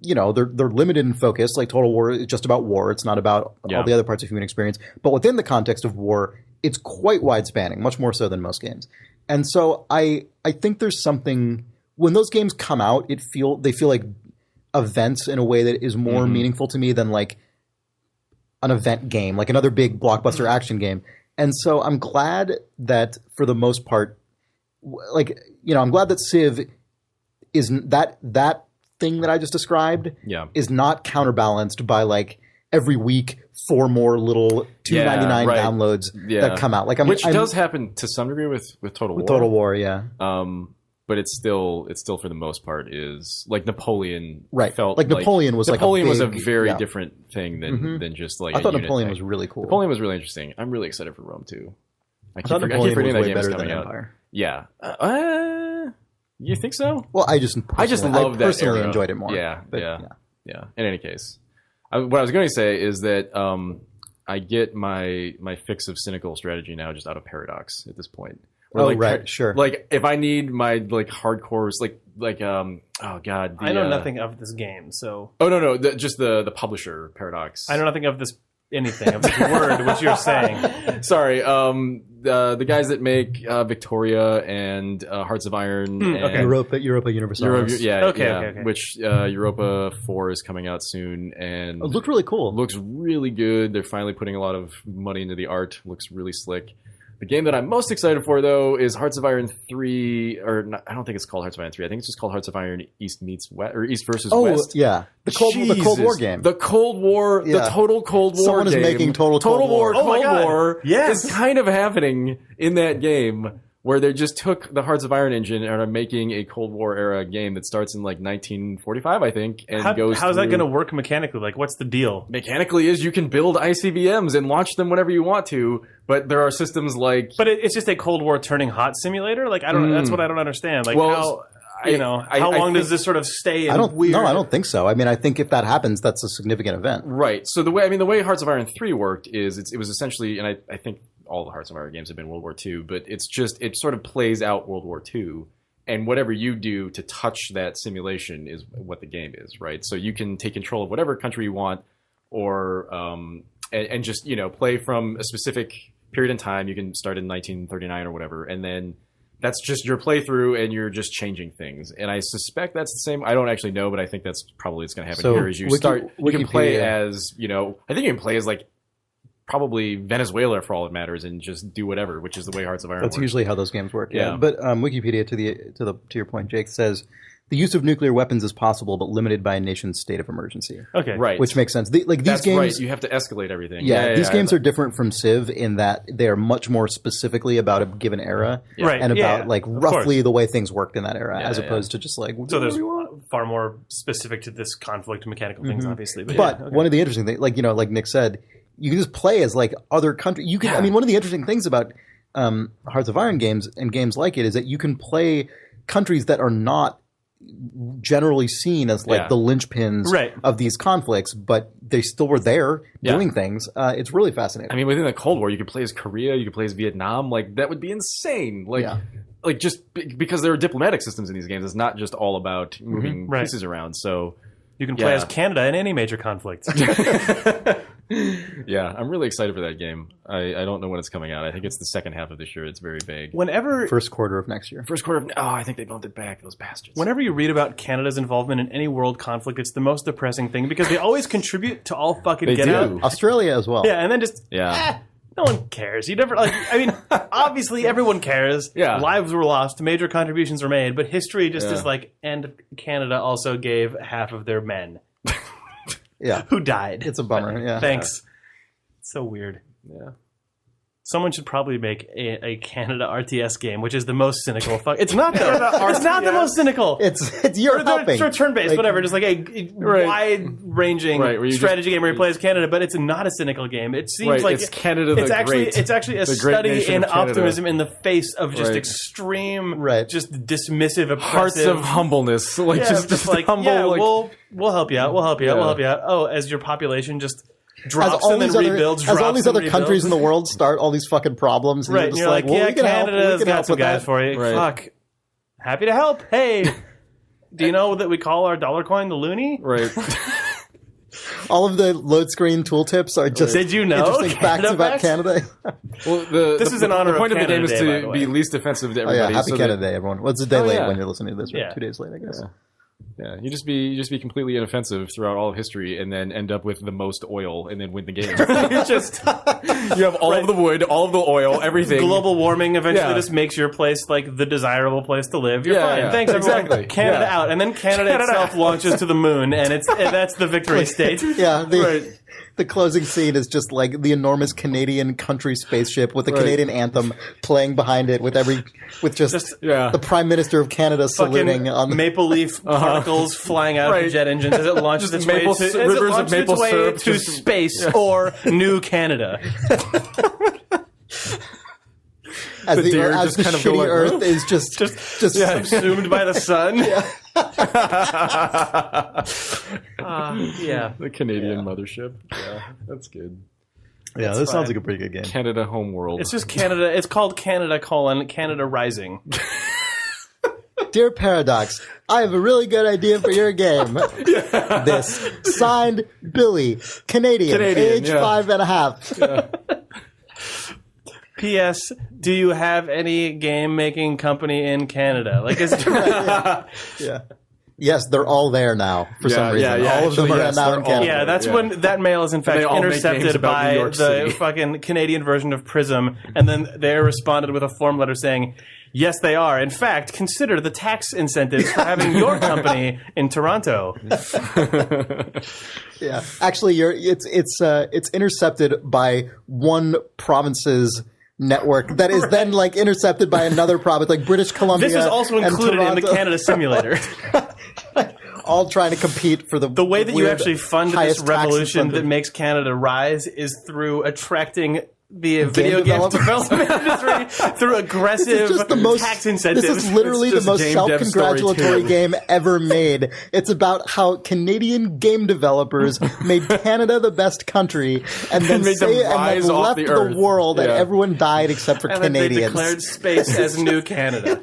you know, they're limited in focus. Like Total War is just about war. It's not about all the other parts of human experience. But within the context of war, it's quite wide spanning, much more so than most games. And so I think there's something when those games come out, they feel like events in a way that is more meaningful to me than like an event game, like another big blockbuster action game. And so I'm glad that for the most part, like, you know, I'm glad that Civ is that thing that I just described is not counterbalanced by like every week 4 more little $2.99 downloads that come out. Like which does happen to some degree with Total War. Total War, yeah. But it's still for the most part is like Napoleon felt like Napoleon was a very different thing than just like I thought Napoleon was really cool. Napoleon was really interesting. I'm really excited for Rome too. I thought Napoleon was way better than Empire. Yeah. You think so? Well, I just love that. I personally era. enjoyed it more. Yeah. In any case, what I was going to say is that I get my fix of cynical strategy now just out of Paradox at this point. Sure. Like if I need my like hardcores, oh god, I know nothing of this game, so. Oh no, just the publisher Paradox. I know nothing of this anything of this word which you're saying. Sorry, the guys that make Victoria and Hearts of Iron, and Europa Universalis. Okay. Which Europa 4 is coming out soon, and it looked really cool. Looks really good. They're finally putting a lot of money into the art. Looks really slick. The game that I'm most excited for, though, is Hearts of Iron 3, or not, I don't think it's called Hearts of Iron 3. I think it's just called Hearts of Iron East meets West, or East versus West. Oh, yeah. The Cold War game. The Cold War, the total Cold War Someone game. Someone is making total War. Cold War is kind of happening in that game, where they just took the Hearts of Iron engine and are making a Cold War era game that starts in like 1945, I think, and how's that going to work mechanically? Like, what's the deal? Mechanically, is you can build ICBMs and launch them whenever you want to, but there are systems like. But it's just a Cold War turning hot simulator. Like, I don't. That's what I don't understand. Like, how long does this sort of stay? No, I don't think so. I mean, I think if that happens, that's a significant event. Right. So the way Hearts of Iron 3 worked is it was essentially, and I think all the Hearts of Iron games have been World War II, but it sort of plays out World War II, and whatever you do to touch that simulation is what the game is, right? So you can take control of whatever country you want, or and just play from a specific period in time. You can start in 1939 or whatever, and then that's just your playthrough, and you're just changing things. And I suspect that's the same. I don't actually know, but I think that's probably what's going to happen here. Is you can play as I think you can play as like probably Venezuela for all it matters, and just do whatever, which is the way Hearts of Iron That's works. Usually how those games work. Yeah. But Wikipedia to your point, Jake, says the use of nuclear weapons is possible, but limited by a nation's state of emergency. Okay, right, which makes sense. These That's games, right. You have to escalate everything. These games are different from Civ in that they are much more specifically about a given era, and about like roughly the way things worked in that era, as opposed to just like there's far more specific to this conflict mechanical things, obviously. But one of the interesting things, like Nick said, you can just play as like other countries. You can. I mean, one of the interesting things about Hearts of Iron games and games like it is that you can play countries that are not generally seen as like the linchpins of these conflicts, but they still were there doing things. It's really fascinating. I mean, within the Cold War, you could play as Korea, you could play as Vietnam. Like that would be insane. Like just because there are diplomatic systems in these games, it's not just all about moving pieces around. So you can play as Canada in any major conflict. Yeah, I'm really excited for that game. I don't know when it's coming out. I think it's the second half of this year. It's very vague. First quarter of next year. I think they bumped it back, those bastards. Whenever you read about Canada's involvement in any world conflict, it's the most depressing thing because they always contribute to all fucking they get do. out. Australia as well. Yeah, and then just no one cares. You never obviously everyone cares. Yeah. Lives were lost, major contributions were made, but history just is like, and Canada also gave half of their men. Who died. It's a bummer. Yeah. Thanks. It's so weird. Yeah. Someone should probably make a Canada RTS game, which is the most cynical. It's not though. It's not the most cynical. It's you're helping. It's turn-based, whatever. Just like a wide-ranging strategy game where you play as Canada, but it's not a cynical game. It seems like it's Canada. It's actually a study in optimism in the face of just extreme, just dismissive, oppressive hearts of humbleness. Just like humble. We'll help you out. We'll help you out. Oh, as your population just drops and then rebuilds. As all these other countries in the world start all these fucking problems, and you're just like, Canada's got some guys for you. Fuck. Happy to help. Hey, do you know that we call our dollar coin the loonie? Right. All of the load screen tooltips are just Did you know? interesting facts Canada about facts? Canada. Well, This is in honor the point of of the game Canada is Day, by the to way. be least offensive to Oh everybody. yeah, happy so Canada that- Day, everyone. Well, it's a day late yeah. when you're listening to this, right? Yeah. 2 days late, I guess. Yeah, you just be completely inoffensive throughout all of history, and then end up with the most oil, and then win the game. You just you have all of the wood, all of the oil, everything. Global warming eventually Yeah. just makes your place like the desirable place to live. You're Yeah, fine. yeah. Thanks, everyone. Exactly. Canada Yeah. out. And then Canada itself launches to the moon, and that's the victory state. Yeah, the closing scene is just like the enormous Canadian country spaceship with the Canadian anthem playing behind it with just yeah. the Prime Minister of Canada saluting Fucking on the maple leaf particles flying out of the Right. jet engines as it launches its way maple to, s- rivers of maple syrup to just- space or New Canada. as the deer as just the kind of go shitty like, Earth is just Subsumed by the sun. Yeah. The Canadian mothership. Yeah, that's good. yeah, this sounds like a pretty good game. Canada Homeworld. It's just Canada. It's called Canada: Canada Rising. Dear Paradox, I have a really good idea for your game. This signed Billy, Canadian age yeah. 5.5. P.S. Do you have any game making company in Canada? Like, is Yeah. Yes, they're all there now for some reason. yeah, all of them actually, are yes, now they're in all Canada. yeah, that's when that mail is in fact they all make games intercepted about New by York the City. fucking Canadian version of Prism, and then they're responded with a form letter saying, "Yes, they are. In fact, consider the tax incentives for having your company in Toronto." Yeah, actually, it's intercepted by one province's network that is then like intercepted by another province, like British Columbia. This is also and included in the Toronto, Canada simulator. all trying to compete for The way that you weird actually fund this highest tax revolution incentive. that makes Canada rise is through attracting the video game developers. development industry through aggressive This is just the most. tax incentives. This is literally It's the just most game dev self-congratulatory story, too. game ever made. It's about how Canadian game developers made Canada the best country, and then made them rise off left the the earth. world, and Yeah. everyone died except for and then they Canadians. declared space as New Canada.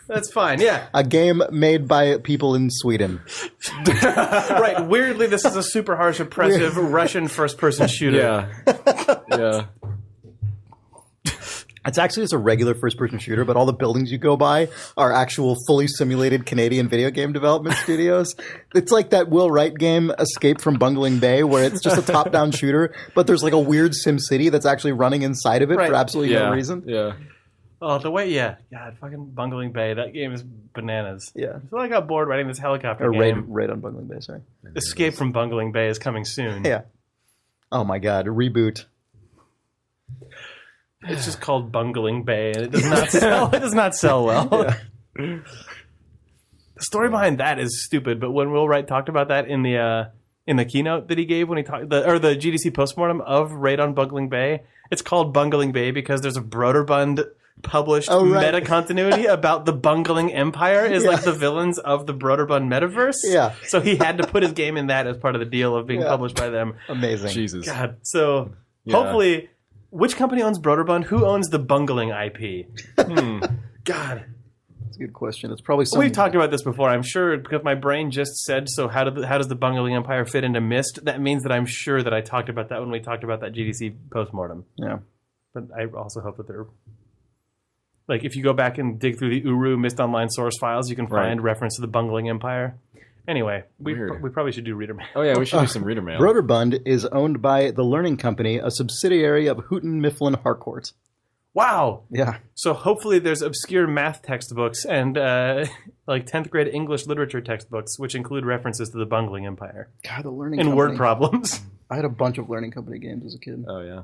That's fine, yeah. A game made by people in Sweden. Right, weirdly, this is a super harsh, oppressive Russian first-person shooter. Yeah. Yeah. It's actually just a regular first-person shooter, but all the buildings you go by are actual fully simulated Canadian video game development studios. It's like that Will Wright game, Escape from Bungeling Bay, where it's just a top-down shooter, but there's like a weird Sim City that's actually running inside of it Right. for absolutely Yeah. no reason. Yeah. Oh, the way, yeah. God, fucking Bungeling Bay. That game is bananas. Yeah. I feel like I got bored writing this helicopter Or game. raid on Bungeling Bay, sorry. Escape from Bungeling Bay is coming soon. Yeah. Oh my god, a reboot. It's just called Bungeling Bay, and it does not sell. It does not sell well. The story behind that is stupid, but when Will Wright talked about that in the keynote that he gave when he talked the GDC postmortem of Raid on Bungeling Bay, it's called Bungeling Bay because there's a Broderbund published meta continuity about the Bungeling Empire is like the villains of the Broderbund metaverse. Yeah. So he had to put his game in that as part of the deal of being published by them. Amazing. Jesus. God. So hopefully, which company owns Broderbund? Who owns the Bungeling IP? God. That's a good question. It's probably some... We've talked about this before, I'm sure, because my brain just said, so how does the Bungeling Empire fit into Myst? That means that I'm sure that I talked about that when we talked about that GDC postmortem. Yeah. But I also hope that they're... Like, if you go back and dig through the Uru Myst Online source files, you can find reference to the Bungeling Empire. Anyway, we probably should do reader mail. Oh yeah, we should do some reader mail. Broderbund is owned by the Learning Company, a subsidiary of Houghton Mifflin Harcourt. Wow! Yeah. So hopefully there's obscure math textbooks and like 10th grade English literature textbooks, which include references to the Bungeling Empire. God, the Learning And Company. word problems. I had a bunch of Learning Company games as a kid. Oh yeah.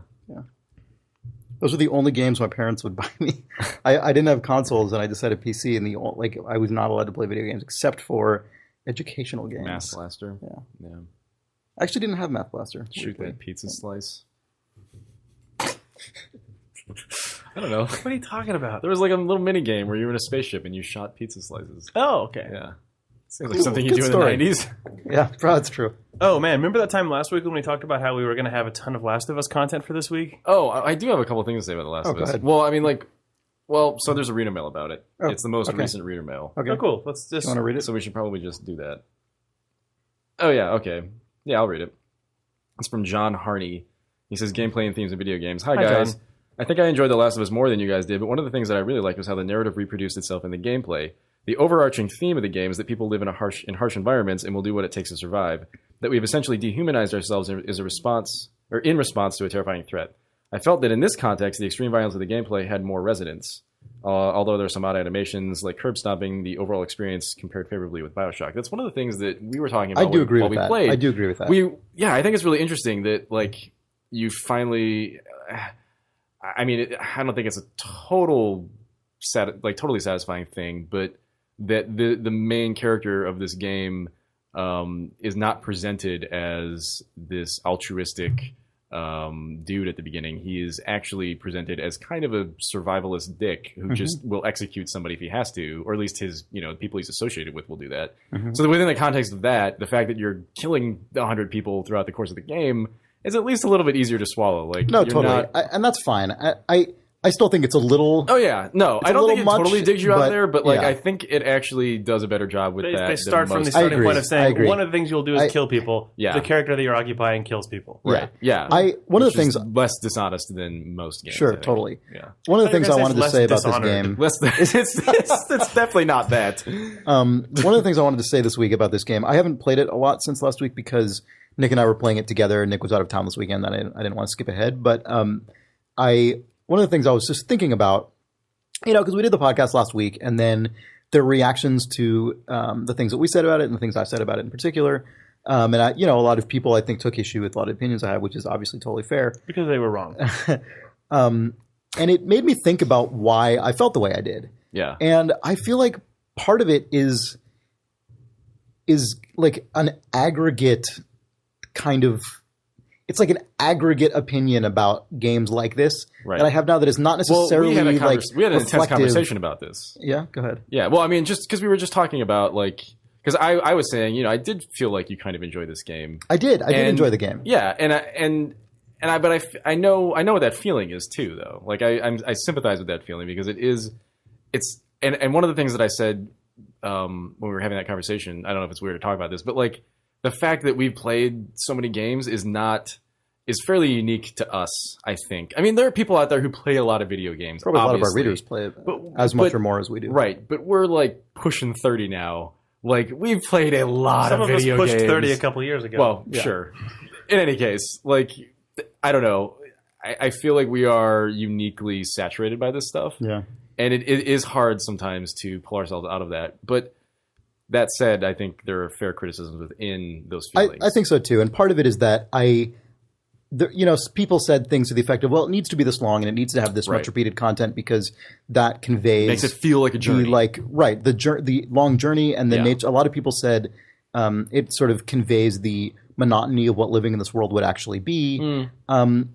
Those were the only games my parents would buy me. I didn't have consoles, and I just had a PC, and I was not allowed to play video games except for educational games. Math Blaster. Yeah. Yeah. I actually didn't have Math Blaster. Shoot that pizza slice. I don't know. What are you talking about? There was like a little mini game where you were in a spaceship and you shot pizza slices. Oh, okay. Yeah. Seems like something you Good do story. in the 90s. Yeah, that's true. Oh, man. Remember that time last week when we talked about how we were going to have a ton of Last of Us content for this week? Oh, I do have a couple things to say about The Last of go Us. ahead. Well, I mean, like, Well, so there's a reader mail about it. Oh, It's the most okay. recent reader mail. Okay. Oh, cool. Let's just. You want to read it? So we should probably just do that. Oh, yeah, okay. Yeah, I'll read it. It's from John Harney. He says, gameplay and themes in video games. Hi, guys. John. I think I enjoyed The Last of Us more than you guys did, but one of the things that I really liked was how the narrative reproduced itself in the gameplay. The overarching theme of the game is that people live in harsh environments and will do what it takes to survive. That we've essentially dehumanized ourselves in response to a terrifying threat. I felt that in this context, the extreme violence of the gameplay had more resonance. Although there are some odd animations like curb stomping, the overall experience compared favorably with BioShock. That's one of the things that we were talking about. I do agree while with we that. played. I do agree with that. I think it's really interesting that like you finally. I mean, I don't think it's a totally satisfying thing, but that the main character of this game is not presented as this altruistic dude at the beginning. He is actually presented as kind of a survivalist dick who just will execute somebody if he has to, or at least his people he's associated with will do that. So within the context of that, the fact that you're killing 100 people throughout the course of the game is at least a little bit easier to swallow. Like, No, you're totally. not- And that's fine. I still think it's a little... Oh yeah, no, I a don't think little it totally much, digs you out but, there, but like yeah. I think it actually does a better job with that. They start than from the most- starting agree. point of I saying agree. one of the things you'll do is kill people. Yeah. The character that you're occupying kills people. Right. Yeah. One of Which the things... is less dishonest than most games. I Sure, think. totally. Yeah. One of the things I gonna wanted to say say it's about this less game... Less it's definitely not that. One of the things I wanted to say this week about this game, I haven't played it a lot since last week because Nick and I were playing it together. Nick was out of town this weekend, and I didn't want to skip ahead. But one of the things I was just thinking about, because we did the podcast last week, and then their reactions to the things that we said about it and the things I said about it in particular. And a lot of people I think took issue with a lot of opinions I had, which is obviously totally fair. Because they were wrong. And it made me think about why I felt the way I did. Yeah. And I feel like part of it is like an aggregate kind of, it's like an aggregate opinion about games like this Right. that I have now that is not necessarily we had an intense reflective. conversation about this. Yeah, go ahead. Yeah. Well, I mean, just because we were just talking about because I was saying, I did feel like you kind of enjoyed this game. I did enjoy the game. Yeah, but I know what that feeling is too, though. Like I sympathize with that feeling because it's one of the things that I said when we were having that conversation. I don't know if it's weird to talk about this, but like the fact that we've played so many games is fairly unique to us. I think. I mean, there are people out there who play a lot of video games. Probably a lot obviously. of our readers play it as much or more as we do. Right, but we're like pushing 30 now. Like we've played a lot Some of of us video pushed games. 30 a couple years ago. Well, Yeah. sure. In any case, like, I don't know. I feel like we are uniquely saturated by this stuff. Yeah. And it is hard sometimes to pull ourselves out of that. But that said, I think there are fair criticisms within those feelings. I think so too. And part of it is that people said things to the effect of, well, it needs to be this long and it needs to have this much Right. repeated content because that conveys Makes it feel like a journey. the long journey and the Yeah. nature. A lot of people said it sort of conveys the monotony of what living in this world would actually be,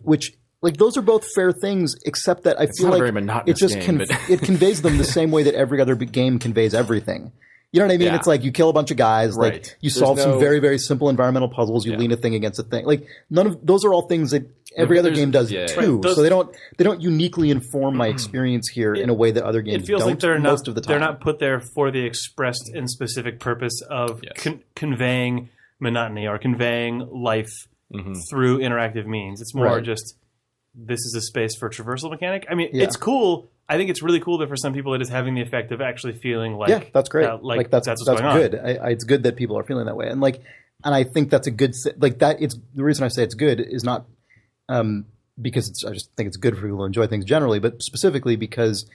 which like those are both fair things, except that I feel not a like very monotonous it just game, but- it conveys them the same way that every other game conveys everything. You know what I mean? Yeah. It's like you kill a bunch of guys, Right. like you There's solve some no- very, very simple environmental puzzles, you lean a thing against a thing. Like none of those are all things that every other There's- game does yeah. too. Right. Those- So they don't uniquely inform my experience here in a way that other games it feels don't like they're most not of the time. they're not put there for the expressed and specific purpose of Yes. conveying monotony or conveying life through interactive means. It's more Right. just this is a space for traversal mechanic. I mean, Yeah. it's cool. I think it's really cool that for some people it is having the effect of actually feeling like Yeah, that's great. like that's what's going on. good. It's good that people are feeling that way, and I think that's a good like that. It's the reason I say it's good is not because I just think it's good for people to enjoy things generally, but specifically because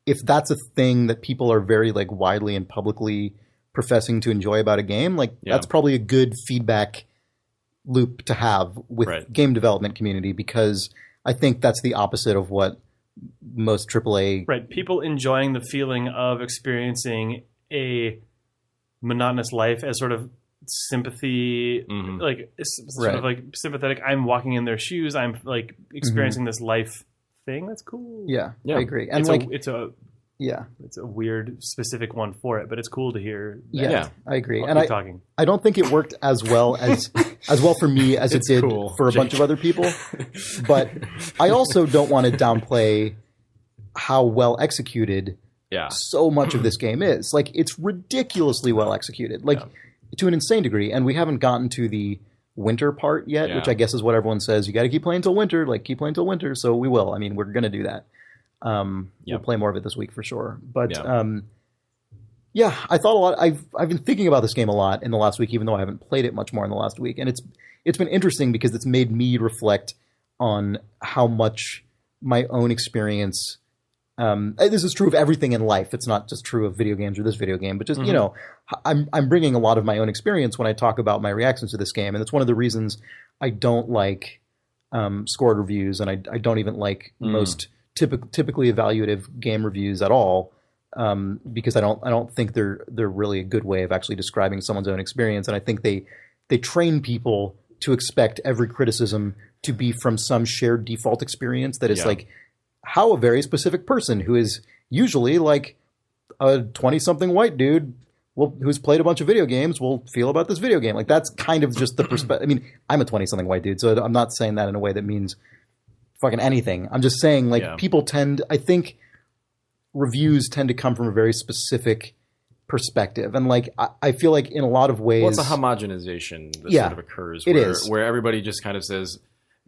if that's a thing that people are very like widely and publicly professing to enjoy about a game, that's probably a good feedback loop to have with Right. game development community because I think that's the opposite of what most AAA Right. People enjoying the feeling of experiencing a monotonous life as sort of sympathy, like sort of like sympathetic. I'm walking in their shoes. I'm like experiencing this life thing. That's cool. Yeah, Yeah. I agree. And It's a weird specific one for it, but it's cool to hear. That. yeah, I agree. I'll And keep talking. I don't think it worked as well for me as it did cool, for a bunch of other people. But I also don't want to downplay how well executed so much of this game is. Like, it's ridiculously well executed, like to an insane degree. And we haven't gotten to the winter part yet, which I guess is what everyone says. You got to keep playing till winter, like keep playing till winter. So we will. I mean, we're going to do that. We'll play more of it this week for sure. But I thought a lot. I've been thinking about this game a lot in the last week, even though I haven't played it much more in the last week. And it's been interesting because it's made me reflect on how much my own experience. This is true of everything in life. It's not just true of video games or this video game, but just, you know, I'm bringing a lot of my own experience when I talk about my reactions to this game. And it's one of the reasons I don't like scored reviews, and I don't even like most typically evaluative game reviews at all, because I don't think they're really a good way of actually describing someone's own experience. And I think they train people to expect every criticism to be from some shared default experience that is like how a very specific person who is usually like a 20-something white dude who's played a bunch of video games will feel about this video game. Like, that's kind of just the perspective. I mean, I'm a 20-something white dude, so I'm not saying that in a way that means fucking anything. I'm just saying, like, people I think reviews tend to come from a very specific perspective. And, like, I feel like in a lot of ways... Well, it's a homogenization that sort of occurs. Where everybody just kind of says,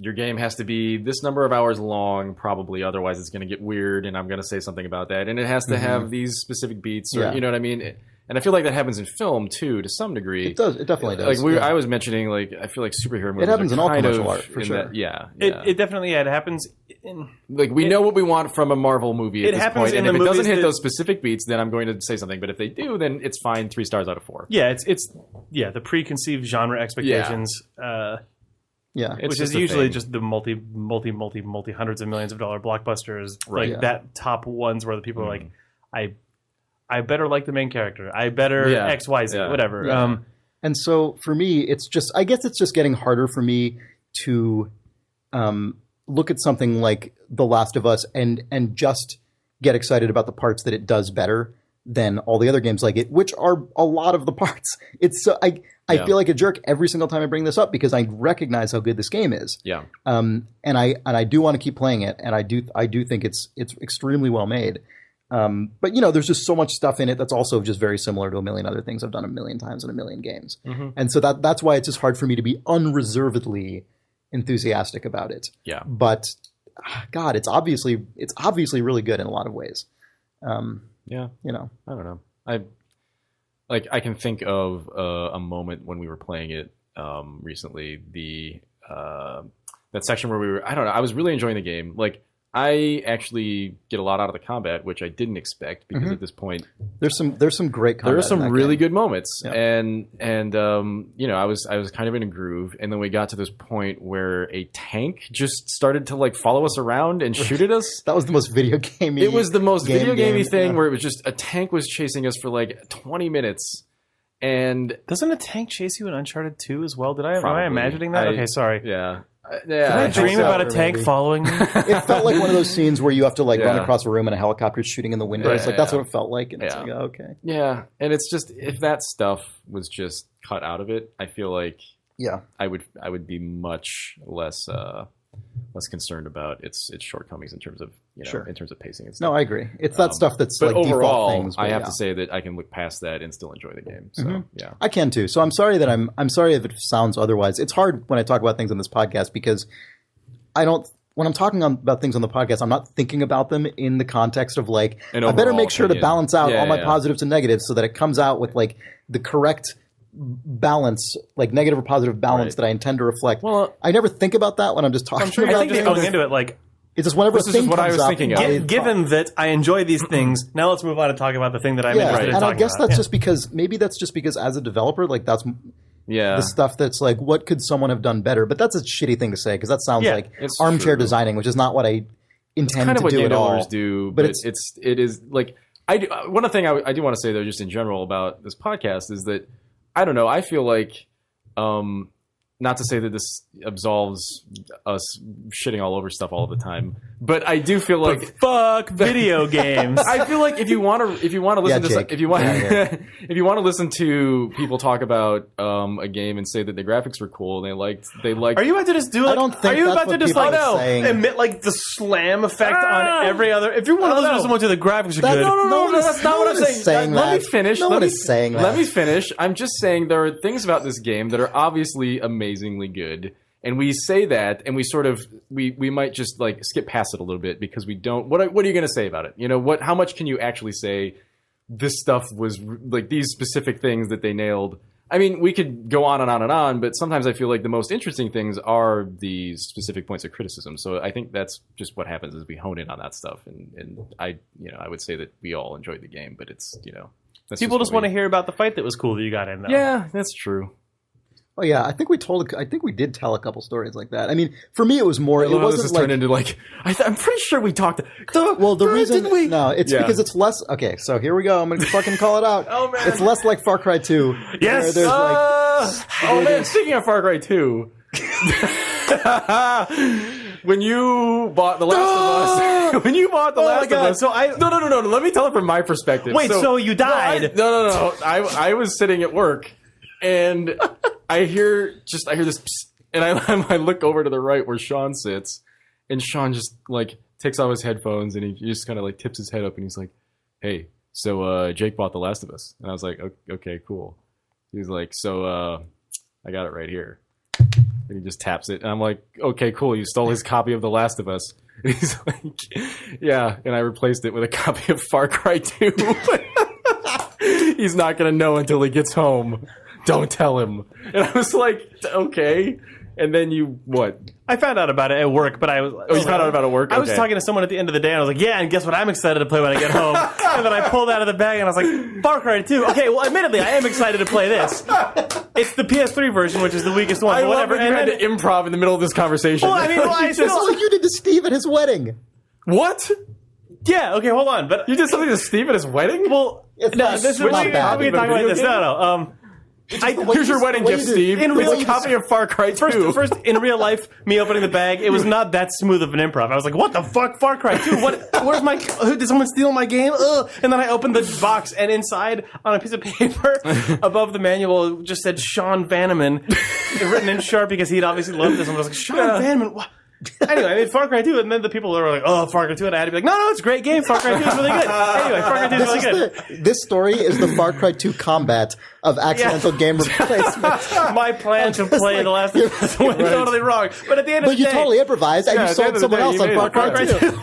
your game has to be this number of hours long, probably, otherwise it's going to get weird, and I'm going to say something about that. And it has to have these specific beats, or you know what I mean? And I feel like that happens in film, too, to some degree. It does. It definitely does. Like I was mentioning, like, I feel like superhero movies. It happens in all commercial art, for sure. It definitely it happens. Like, we know what we want from a Marvel movie at this point, and if it doesn't hit those specific beats, then I'm going to say something. But if they do, then it's fine. 3 stars out of 4. Yeah, it's the preconceived genre expectations. Which is usually just the multi hundreds of millions of dollar blockbusters, like that top ones where the people are like, I better like the main character. I better X, Y, Z, whatever. Yeah. And so for me, I guess it's just getting harder for me to look at something like The Last of Us and just get excited about the parts that it does better than all the other games like it, which are a lot of the parts. It's so I feel like a jerk every single time I bring this up because I recognize how good this game is. Yeah. And I do want to keep playing it, and I do think it's extremely well made. But you know, there's just so much stuff in it that's also just very similar to a million other things I've done a million times in a million games. And so that's why it's just hard for me to be unreservedly enthusiastic about it. Yeah. But God, it's obviously really good in a lot of ways. Yeah. You know, I don't know. I can think of a moment when we were playing it recently. That section where I was really enjoying the game. Like, I actually get a lot out of the combat, which I didn't expect because at this point there's some great combat. There are some really game. good moments, and you know, I was kind of in a groove, and then we got to this point where a tank just started to like follow us around and shoot at us. That was the most video gamey. It was the most video gamey thing where it was just a tank was chasing us for like 20 minutes. And doesn't a tank chase you in Uncharted 2 as well? Am I imagining that? Okay, sorry. Yeah. Did I dream about a tank following me? It felt like one of those scenes where you have to like run across a room and a helicopter's shooting in the windows. That's what it felt like. And it's like, oh, okay. Yeah. And it's just, if that stuff was just cut out of it, I feel like I would be much less concerned about its shortcomings in terms of in terms of pacing and stuff. No, I agree. It's that stuff that's but like overall, default things. But I have to say that I can look past that and still enjoy the game. So I can too. So I'm sorry that I'm sorry if it sounds otherwise. It's hard when I talk about things on this podcast because when I'm talking about things on the podcast, I'm not thinking about them in the context of like I better make sure to balance out all my positives and negatives so that it comes out with like the correct balance, like negative or positive balance that I intend to reflect. Well, I never think about that when I'm just talking about I think just going into it like it's just whenever this is what I was thinking of. Given that I enjoy these things, now let's move on and talk about the thing that I'm interested in talking about. And I guess that's just because maybe that's just because as a developer, like that's the stuff that's like, what could someone have done better? But that's a shitty thing to say because that sounds like armchair designing, which is not what I intend kind of to do at all. Do, but it is like one thing I do want to say though, just in general about this podcast is that I don't know. I feel like not to say that this absolves us shitting all over stuff all the time, but I do feel like fuck video games. I feel like if you want to listen to Jake. if you want to listen to people talk about a game and say that the graphics were cool and they liked Are you about to just do like? I don't think are you that's about to what just people like are saying. emit like the slam effect on every other? If you want to listen to someone to the graphics are good, No, that's not what I'm saying. Let me finish. No one is saying that. Let me finish. I'm just saying there are things about this game that are obviously amazingly good. And we say that, and we sort of we might just like skip past it a little bit because we don't. What are you going to say about it? You know, how much can you actually say? This stuff was like these specific things that they nailed. I mean, we could go on and on and on, but sometimes I feel like the most interesting things are the specific points of criticism. So I think that's just what happens is we hone in on that stuff. And I would say that we all enjoyed the game, but it's that's people just want to hear about the fight that was cool that you got in. Though. Yeah, that's true. Oh yeah, I think we did tell a couple stories like that. I mean, for me, it was more. It wasn't this like turned into like I'm pretty sure we talked. the reason didn't we? No, it's because it's less. Okay, so here we go. I'm gonna fucking call it out. Oh, man. It's less like Far Cry 2. Yes. where there's Oh man, speaking of Far Cry 2, when you bought The Last of Us, my God. So no, let me tell it from my perspective. Wait, so you died? No. I was sitting at work and I hear this psst, and I look over to the right where Sean sits, and Sean just like takes off his headphones and he just kind of like tips his head up and he's like, "Hey, so Jake bought The Last of Us." And I was like, "Okay, cool." He was like, "So I got it right here." And he just taps it and I'm like, "Okay, cool. You stole his copy of The Last of Us." And he's like, "Yeah," and I replaced it with a copy of Far Cry 2. He's not gonna know until he gets home. Don't tell him. And I was like, okay. And then what? I found out about it at work, but I was. Oh, you found out about it at work? I was Okay. talking to someone at the end of the day, and I was like, "Yeah, and guess what? I'm excited to play when I get home." And then I pulled out of the bag, and I was like, "Far Cry 2." Okay, well, admittedly, I am excited to play this. It's the PS3 version, which is the weakest one. I but love whatever. when you had to improv in the middle of this conversation. Well, I mean, I Just like you did to Steve at his wedding. What? yeah. Okay, hold on, but You did something to Steve at his wedding? well, It's no, not- this is not we bad. can talk about this. No. Here's your wedding gift, Steve. in It's real- a copy of Far Cry 2. First, in real life, me opening the bag, it was not that smooth of an improv. I was like, "What the fuck, Far Cry 2? What? Where's my? Did someone steal my game?" Ugh. And then I opened the box, and inside, on a piece of paper, above the manual, just said Sean Vanneman, written in Sharp because he'd obviously loved this. And I was like, "Sean Vanneman, what?" Anyway, I made Far Cry 2, and then the people were like, "Oh, Far Cry 2," and I had to be like, "No, it's a great game. Far Cry 2 is really good." Anyway, Far Cry 2 is really good. This story is the Far Cry 2 combat of accidental game replacement. My plan to play The Last of Us went totally wrong. But at the end of But the you day, totally improvised and Yeah, you at the end sold of the someone day, else you on made Far it. Cry Far Cry 2.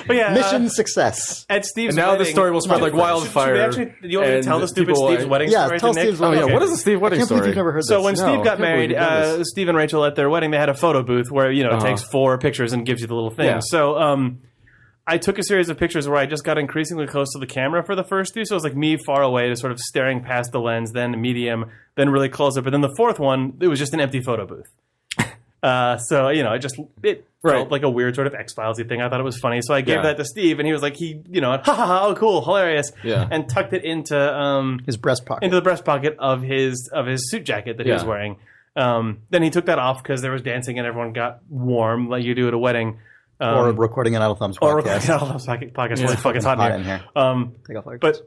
but yeah, Mission success. at Steve's And now the wedding, story will spread like wildfire. Do you want me to and tell the stupid people- Steve's wedding Yeah, story? tell to Nick? Steve's Oh, wedding yeah. Okay. What is the Steve wedding I can't believe story? you've never heard So this. when No, Steve I got can't believe married, you've done this. Steve and Rachel at their wedding, they had a photo booth where it takes 4 pictures and gives you the little thing. Yeah. So I took a series of pictures where I just got increasingly close to the camera for the first 2. So it was like me far away to sort of staring past the lens, then medium, then really close up. But then the 4th one, it was just an empty photo booth. So it felt like a weird sort of X-Filesy thing. I thought it was funny, so I gave that to Steve, and he was like, ha ha ha, oh cool, hilarious, and tucked it into His breast pocket. into the breast pocket of his suit jacket that he was wearing. Then he took that off because there was dancing and everyone got warm, like you do at a wedding. Or recording an Idle Thumbs podcast. Or recording an Idle Thumbs podcast. Really fucking hot in here. Take off our But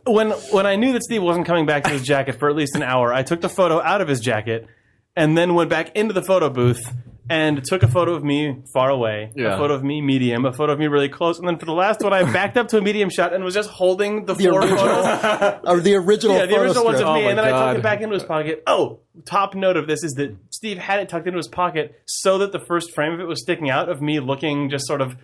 when I knew that Steve wasn't coming back to his jacket for at least an hour, I took the photo out of his jacket and then went back into the photo booth and took a photo of me far away, a photo of me medium, a photo of me really close, and then for the last one, I backed up to a medium shot and was just holding the 4 photos. Or the original Yeah, the original ones of Oh me, my and then I God. tucked it back into his pocket. Oh, top note of this is that Steve had it tucked into his pocket so that the first frame of it was sticking out of me looking just sort of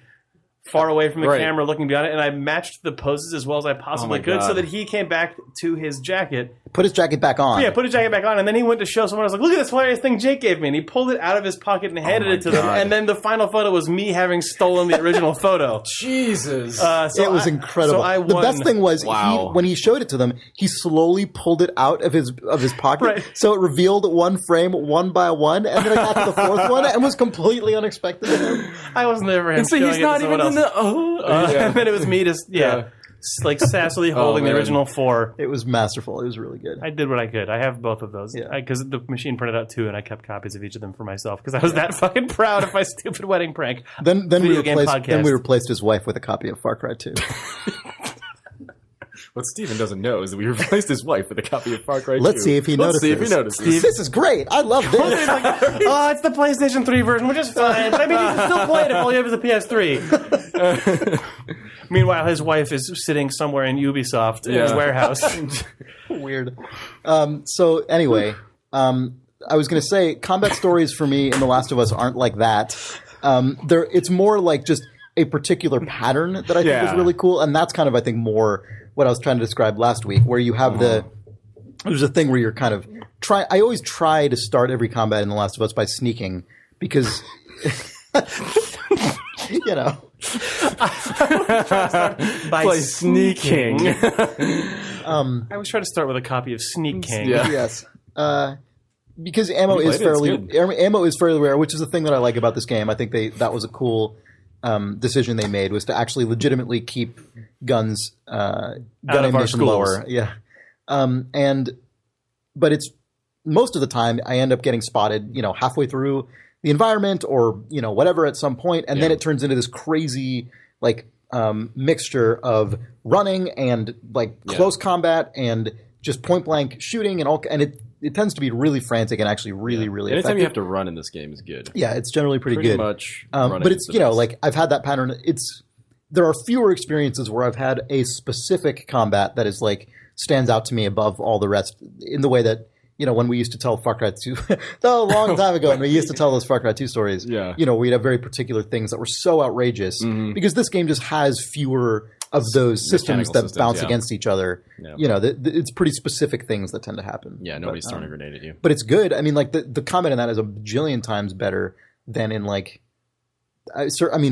far away from the camera, looking beyond it, and I matched the poses as well as I possibly could so that he came back to his jacket. Put his jacket back on. Yeah, put his jacket back on, and then he went to show someone else, like, look at this hilarious thing Jake gave me, and he pulled it out of his pocket and handed it to them, and then the final photo was me having stolen the original photo. Jesus. So It was incredible. So I the won. best thing was Wow. when he showed it to them, he slowly pulled it out of his pocket, Right. so it revealed one frame one by one, and then it got to the 4th one, and was completely unexpected to him. I wasn't there for him. And so showing he's it to not even someone in else. the... And then it was me just, like sassily holding the man. original 4. It was masterful. It was really good. I did what I could. I have both of those. Yeah. Because the machine printed out 2, and I kept copies of each of them for myself because I was that fucking proud of my stupid wedding prank. Then Video game podcast. we replaced his wife with a copy of Far Cry 2. What Steven doesn't know is that we replaced his wife with a copy of Far Cry 2. Let's see if he notices. Let's see if he notices. This is great. I love this. Oh, it's the PlayStation 3 version, which is fine. But I mean, you can still play it if all you have is a PS3. Meanwhile, his wife is sitting somewhere in Ubisoft in his warehouse. Weird. So anyway, I was going to say combat stories for me in The Last of Us aren't like that. It's more like just a particular pattern that I think is really cool, and that's kind of, I think, more what I was trying to describe last week, where you have there's a thing where you're kind of I always try to start every combat in The Last of Us by sneaking, because you know. By sneaking. I always try to start with a copy of Sneak King. Yeah. Yes. Because ammo is played it, it's fairly rare, which is the thing that I like about this game. I think that was a cool decision they made, was to actually legitimately keep guns gun of our ammunition schools. lower. Yeah. But it's most of the time I end up getting spotted, halfway through the environment or, whatever at some point, and then it turns into this crazy mixture of running and close combat and just point blank shooting and it tends to be really frantic and actually really Anytime effective. you have to run in this game is good. Yeah, it's generally pretty Pretty good. much. But it's, I've had that pattern. There are fewer experiences where I've had a specific combat that is stands out to me above all the rest, in the way that, when we used to tell Far Cry 2, a long time ago, and we used to tell those Far Cry 2 stories, we'd have very particular things that were so outrageous, because this game just has fewer of those systems that bounce against each other. Yeah. It's pretty specific things that tend to happen. Yeah, nobody's throwing a grenade at you. But it's good. I mean, the combat in that is a bajillion times better than in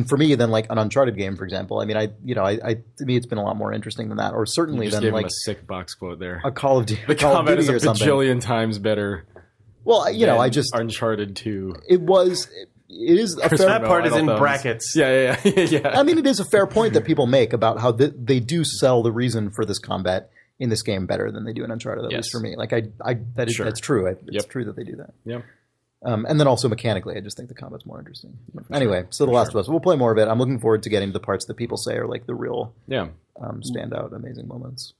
for me, than an Uncharted game, for example. I mean, to me, it's been a lot more interesting than that, or certainly You just than gave him a sick box quote there. a Call of Duty. The Call of combat is Duty a or something. bajillion times better. Well, than I just Uncharted 2. it is a fair. That part is in thumbs. brackets. Yeah. I mean, it is a fair point that people make about how they do sell the reason for this combat in this game better than they do in Uncharted. At least for me, that's true. It's true that they do that. Yeah. And then also mechanically, I just think the combat's more interesting. Anyway, so The Last of Us. We'll play more of it. I'm looking forward to getting to the parts that people say are the real standout, amazing moments.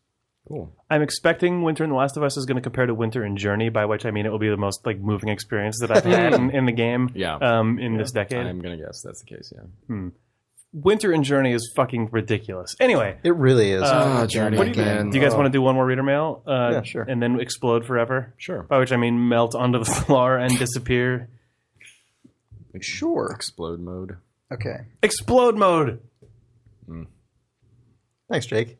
Cool. I'm expecting Winter in The Last of Us is going to compare to Winter in Journey, by which I mean it will be the most moving experience that I've had in the game in this decade. I'm going to guess that's the case, yeah. Winter in Journey is fucking ridiculous. Anyway. It really is. Journey again. Do you guys want to do one more reader mail? Yeah, sure. And then explode forever? Sure. By which I mean melt onto the floor and disappear. Sure. Explode mode. Okay. Explode mode! Thanks, Jake.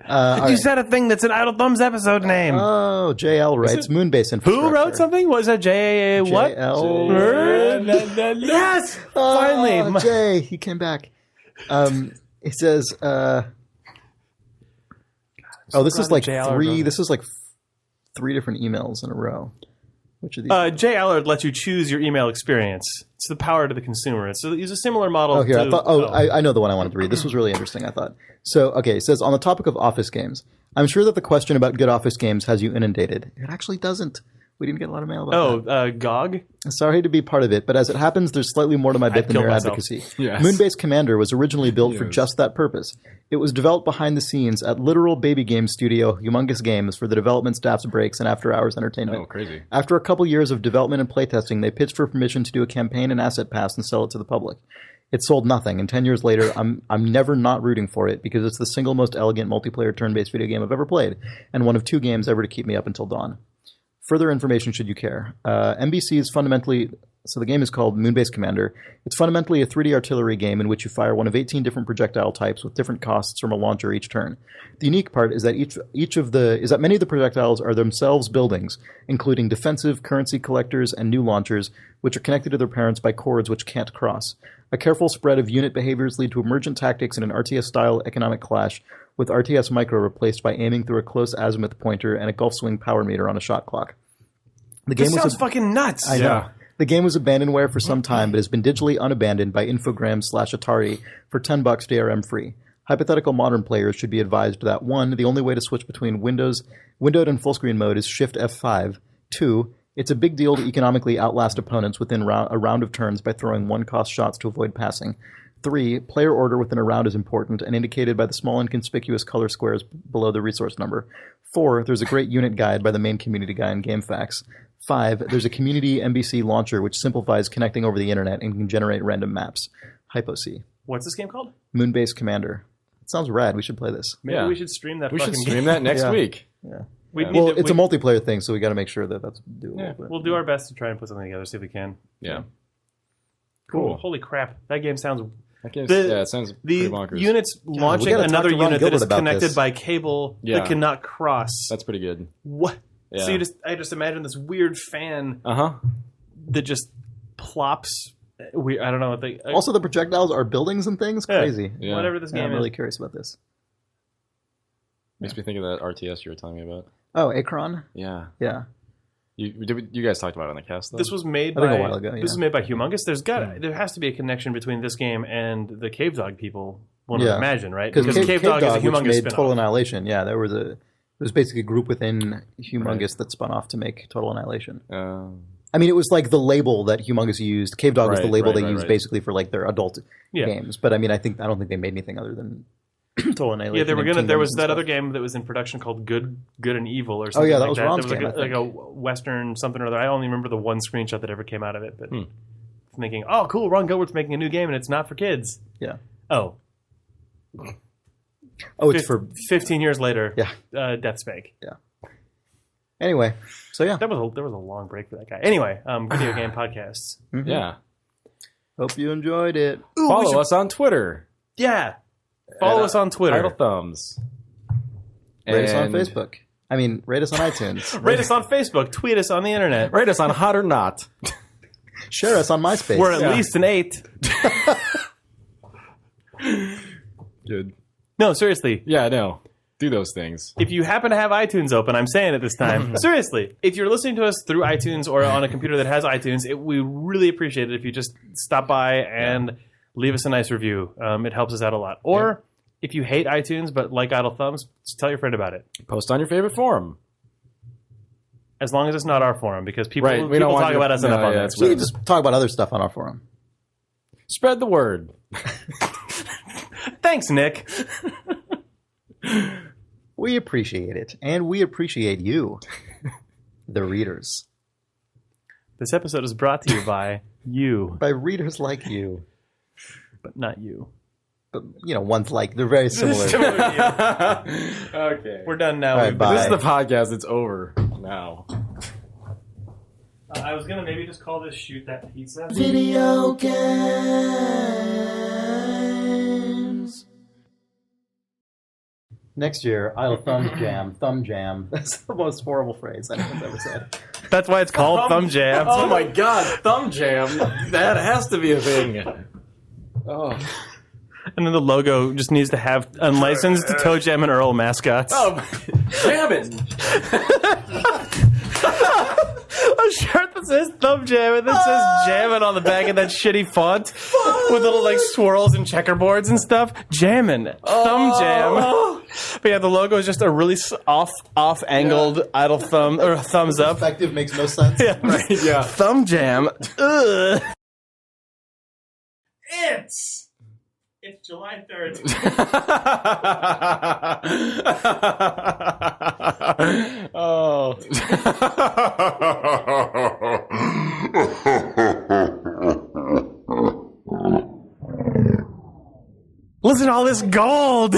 You said a thing that's an Idle Thumbs episode name. Oh, JL writes Moonbase Infrastructure. Who wrote something? Was that J? What? JL. Yes! Finally! Jay, he came back. He says, this is three different emails in a row. Which of these? Jay Allard lets you choose your email experience. It's the power to the consumer. It's a similar model. Oh, here, to, I know the one I wanted to read. This was really interesting, I thought. So, okay, it says, on the topic of office games, I'm sure that the question about good office games has you inundated. It actually doesn't. We didn't get a lot of mail about that. GOG? Sorry to be part of it, but as it happens, there's slightly more to my bit than mere advocacy. Yes. Moonbase Commander was originally built for just that purpose. It was developed behind the scenes at literal baby game studio Humongous Games for the development staff's breaks and after-hours entertainment. Oh, crazy. After a couple years of development and playtesting, they pitched for permission to do a campaign and asset pass and sell it to the public. It sold nothing, and 10 years later, I'm never not rooting for it because it's the single most elegant multiplayer turn-based video game I've ever played, and one of 2 games ever to keep me up until dawn. Further information should you care. MBC is fundamentally... So the game is called Moonbase Commander. It's fundamentally a 3D artillery game in which you fire one of 18 different projectile types with different costs from a launcher each turn. The unique part is that many of the projectiles are themselves buildings, including defensive, currency collectors, and new launchers, which are connected to their parents by cords which can't cross. A careful spread of unit behaviors lead to emergent tactics in an RTS-style economic clash, with RTS Micro replaced by aiming through a close azimuth pointer and a Gulf Swing power meter on a shot clock. This sounds fucking nuts. I know. The game was abandonware for some time, but has been digitally unabandoned by Infogrames/Atari for $10 DRM free. Hypothetical modern players should be advised that 1. The only way to switch between windowed and full screen mode is Shift F5. 2. It's a big deal to economically outlast opponents within a round of turns by throwing one-cost shots to avoid passing. 3. Player order within a round is important and indicated by the small inconspicuous color squares below the resource number. 4. There's a great unit guide by the main community guy in GameFAQs. 5. There's a community MBC launcher which simplifies connecting over the internet and can generate random maps. Hypo-C. What's this game called? Moonbase Commander. It sounds rad. We should play this. Maybe we should stream that. We should fucking stream game. that next Yeah. week. Yeah. Need It's to- a multiplayer thing, so we got to make sure that that's doable. Yeah. but- We'll do our best to try and put something together, see if we can. Yeah. Cool. Holy crap! That game sounds. That game's, The- it sounds The pretty bonkers. units launching gotta talk another to Ron unit that Gilbert is about connected this. by cable Yeah. that cannot cross. That's pretty good. What? Yeah. So I just imagine this weird fan Uh-huh. that just plops. I don't know what they. Also, the projectiles are buildings and things. Yeah. Crazy. Yeah. Whatever this Yeah, game I'm really is. curious about this. Makes me think of that RTS you were telling me about. Oh, Akron? Yeah. Yeah. You guys talked about it on the cast, though? This was made I by think a while ago, This yeah. was made by Humongous. There has to be a connection between this game and the Cave Dog people. One would Yeah. imagine, right? Because Cave Dog is a which Humongous made spin-off. Total Annihilation. Yeah, it was basically a group within Humongous that spun off to make Total Annihilation. I mean, it was like the label that Humongous used. Cave Dog was the Right, label right, they right, used right. basically for like their adult Yeah. games. But I mean, I don't think they made anything other than Total Annihilation. Yeah, they were and gonna. There Kingdoms was and that stuff. other game that was in production called Good and Evil or something. yeah, that like was that. Ron's There game, was I like a think. Western something or other. I only remember the one screenshot that ever came out of it. But thinking, oh, cool, Ron Gilbert's making a new game and it's not for kids. Yeah. Oh, Oh, it's for 15 years later. Yeah. Death Spake. anyway. So yeah, There was a long break for that guy. Anyway, video game podcasts. Yeah. hope you enjoyed it. Ooh, we Follow should- us on Twitter. Yeah. Follow us on Twitter. Idle Thumbs. Rate us on And Facebook. I mean, rate us on iTunes. Rate us on Facebook. Tweet us on the internet. Rate us on Hot or Not. Share us on MySpace. We're at Yeah. least an 8. Good. No, seriously. Yeah, no. Do those things. If you happen to have iTunes open, I'm saying it this time. Seriously, if you're listening to us through iTunes or on a computer that has iTunes, we really appreciate it if you just stop by and leave us a nice review. It helps us out a lot. Or if you hate iTunes but like Idle Thumbs, just tell your friend about it. Post on your favorite forum. As long as it's not our forum, because people, Right, we people don't want talk you- about us no, enough on yeah, there. it's we can just talk about other stuff on our forum. Spread the word. Thanks, Nick. We appreciate it, and we appreciate you, the readers. This episode is brought to you by you, By readers like you. but not you. But, one's like, they're very similar. Okay. We're done now. All right, We've- bye. This is the podcast. It's over now. I was going to maybe just call this Shoot That Pizza. Video games. Next year, Idle Thumb Jam. That's the most horrible phrase anyone's ever said. That's why it's called Thumb Jam. Oh my god, Thumb Jam. That has to be a thing. Oh. And then the logo just needs to have unlicensed Toe Jam and Earl mascots. Oh, damn it. A shirt that says Thumb Jam and that says Jammin' on the back in that shitty font with little like swirls and checkerboards and stuff. Jammin'. Thumb Jam. But yeah, the logo is just a really off-angled idle thumb or thumbs up. Effective makes no sense. Yeah. Right, yeah. Thumb Jam. Ugh. It's July 3rd. Oh. Listen to all this gold.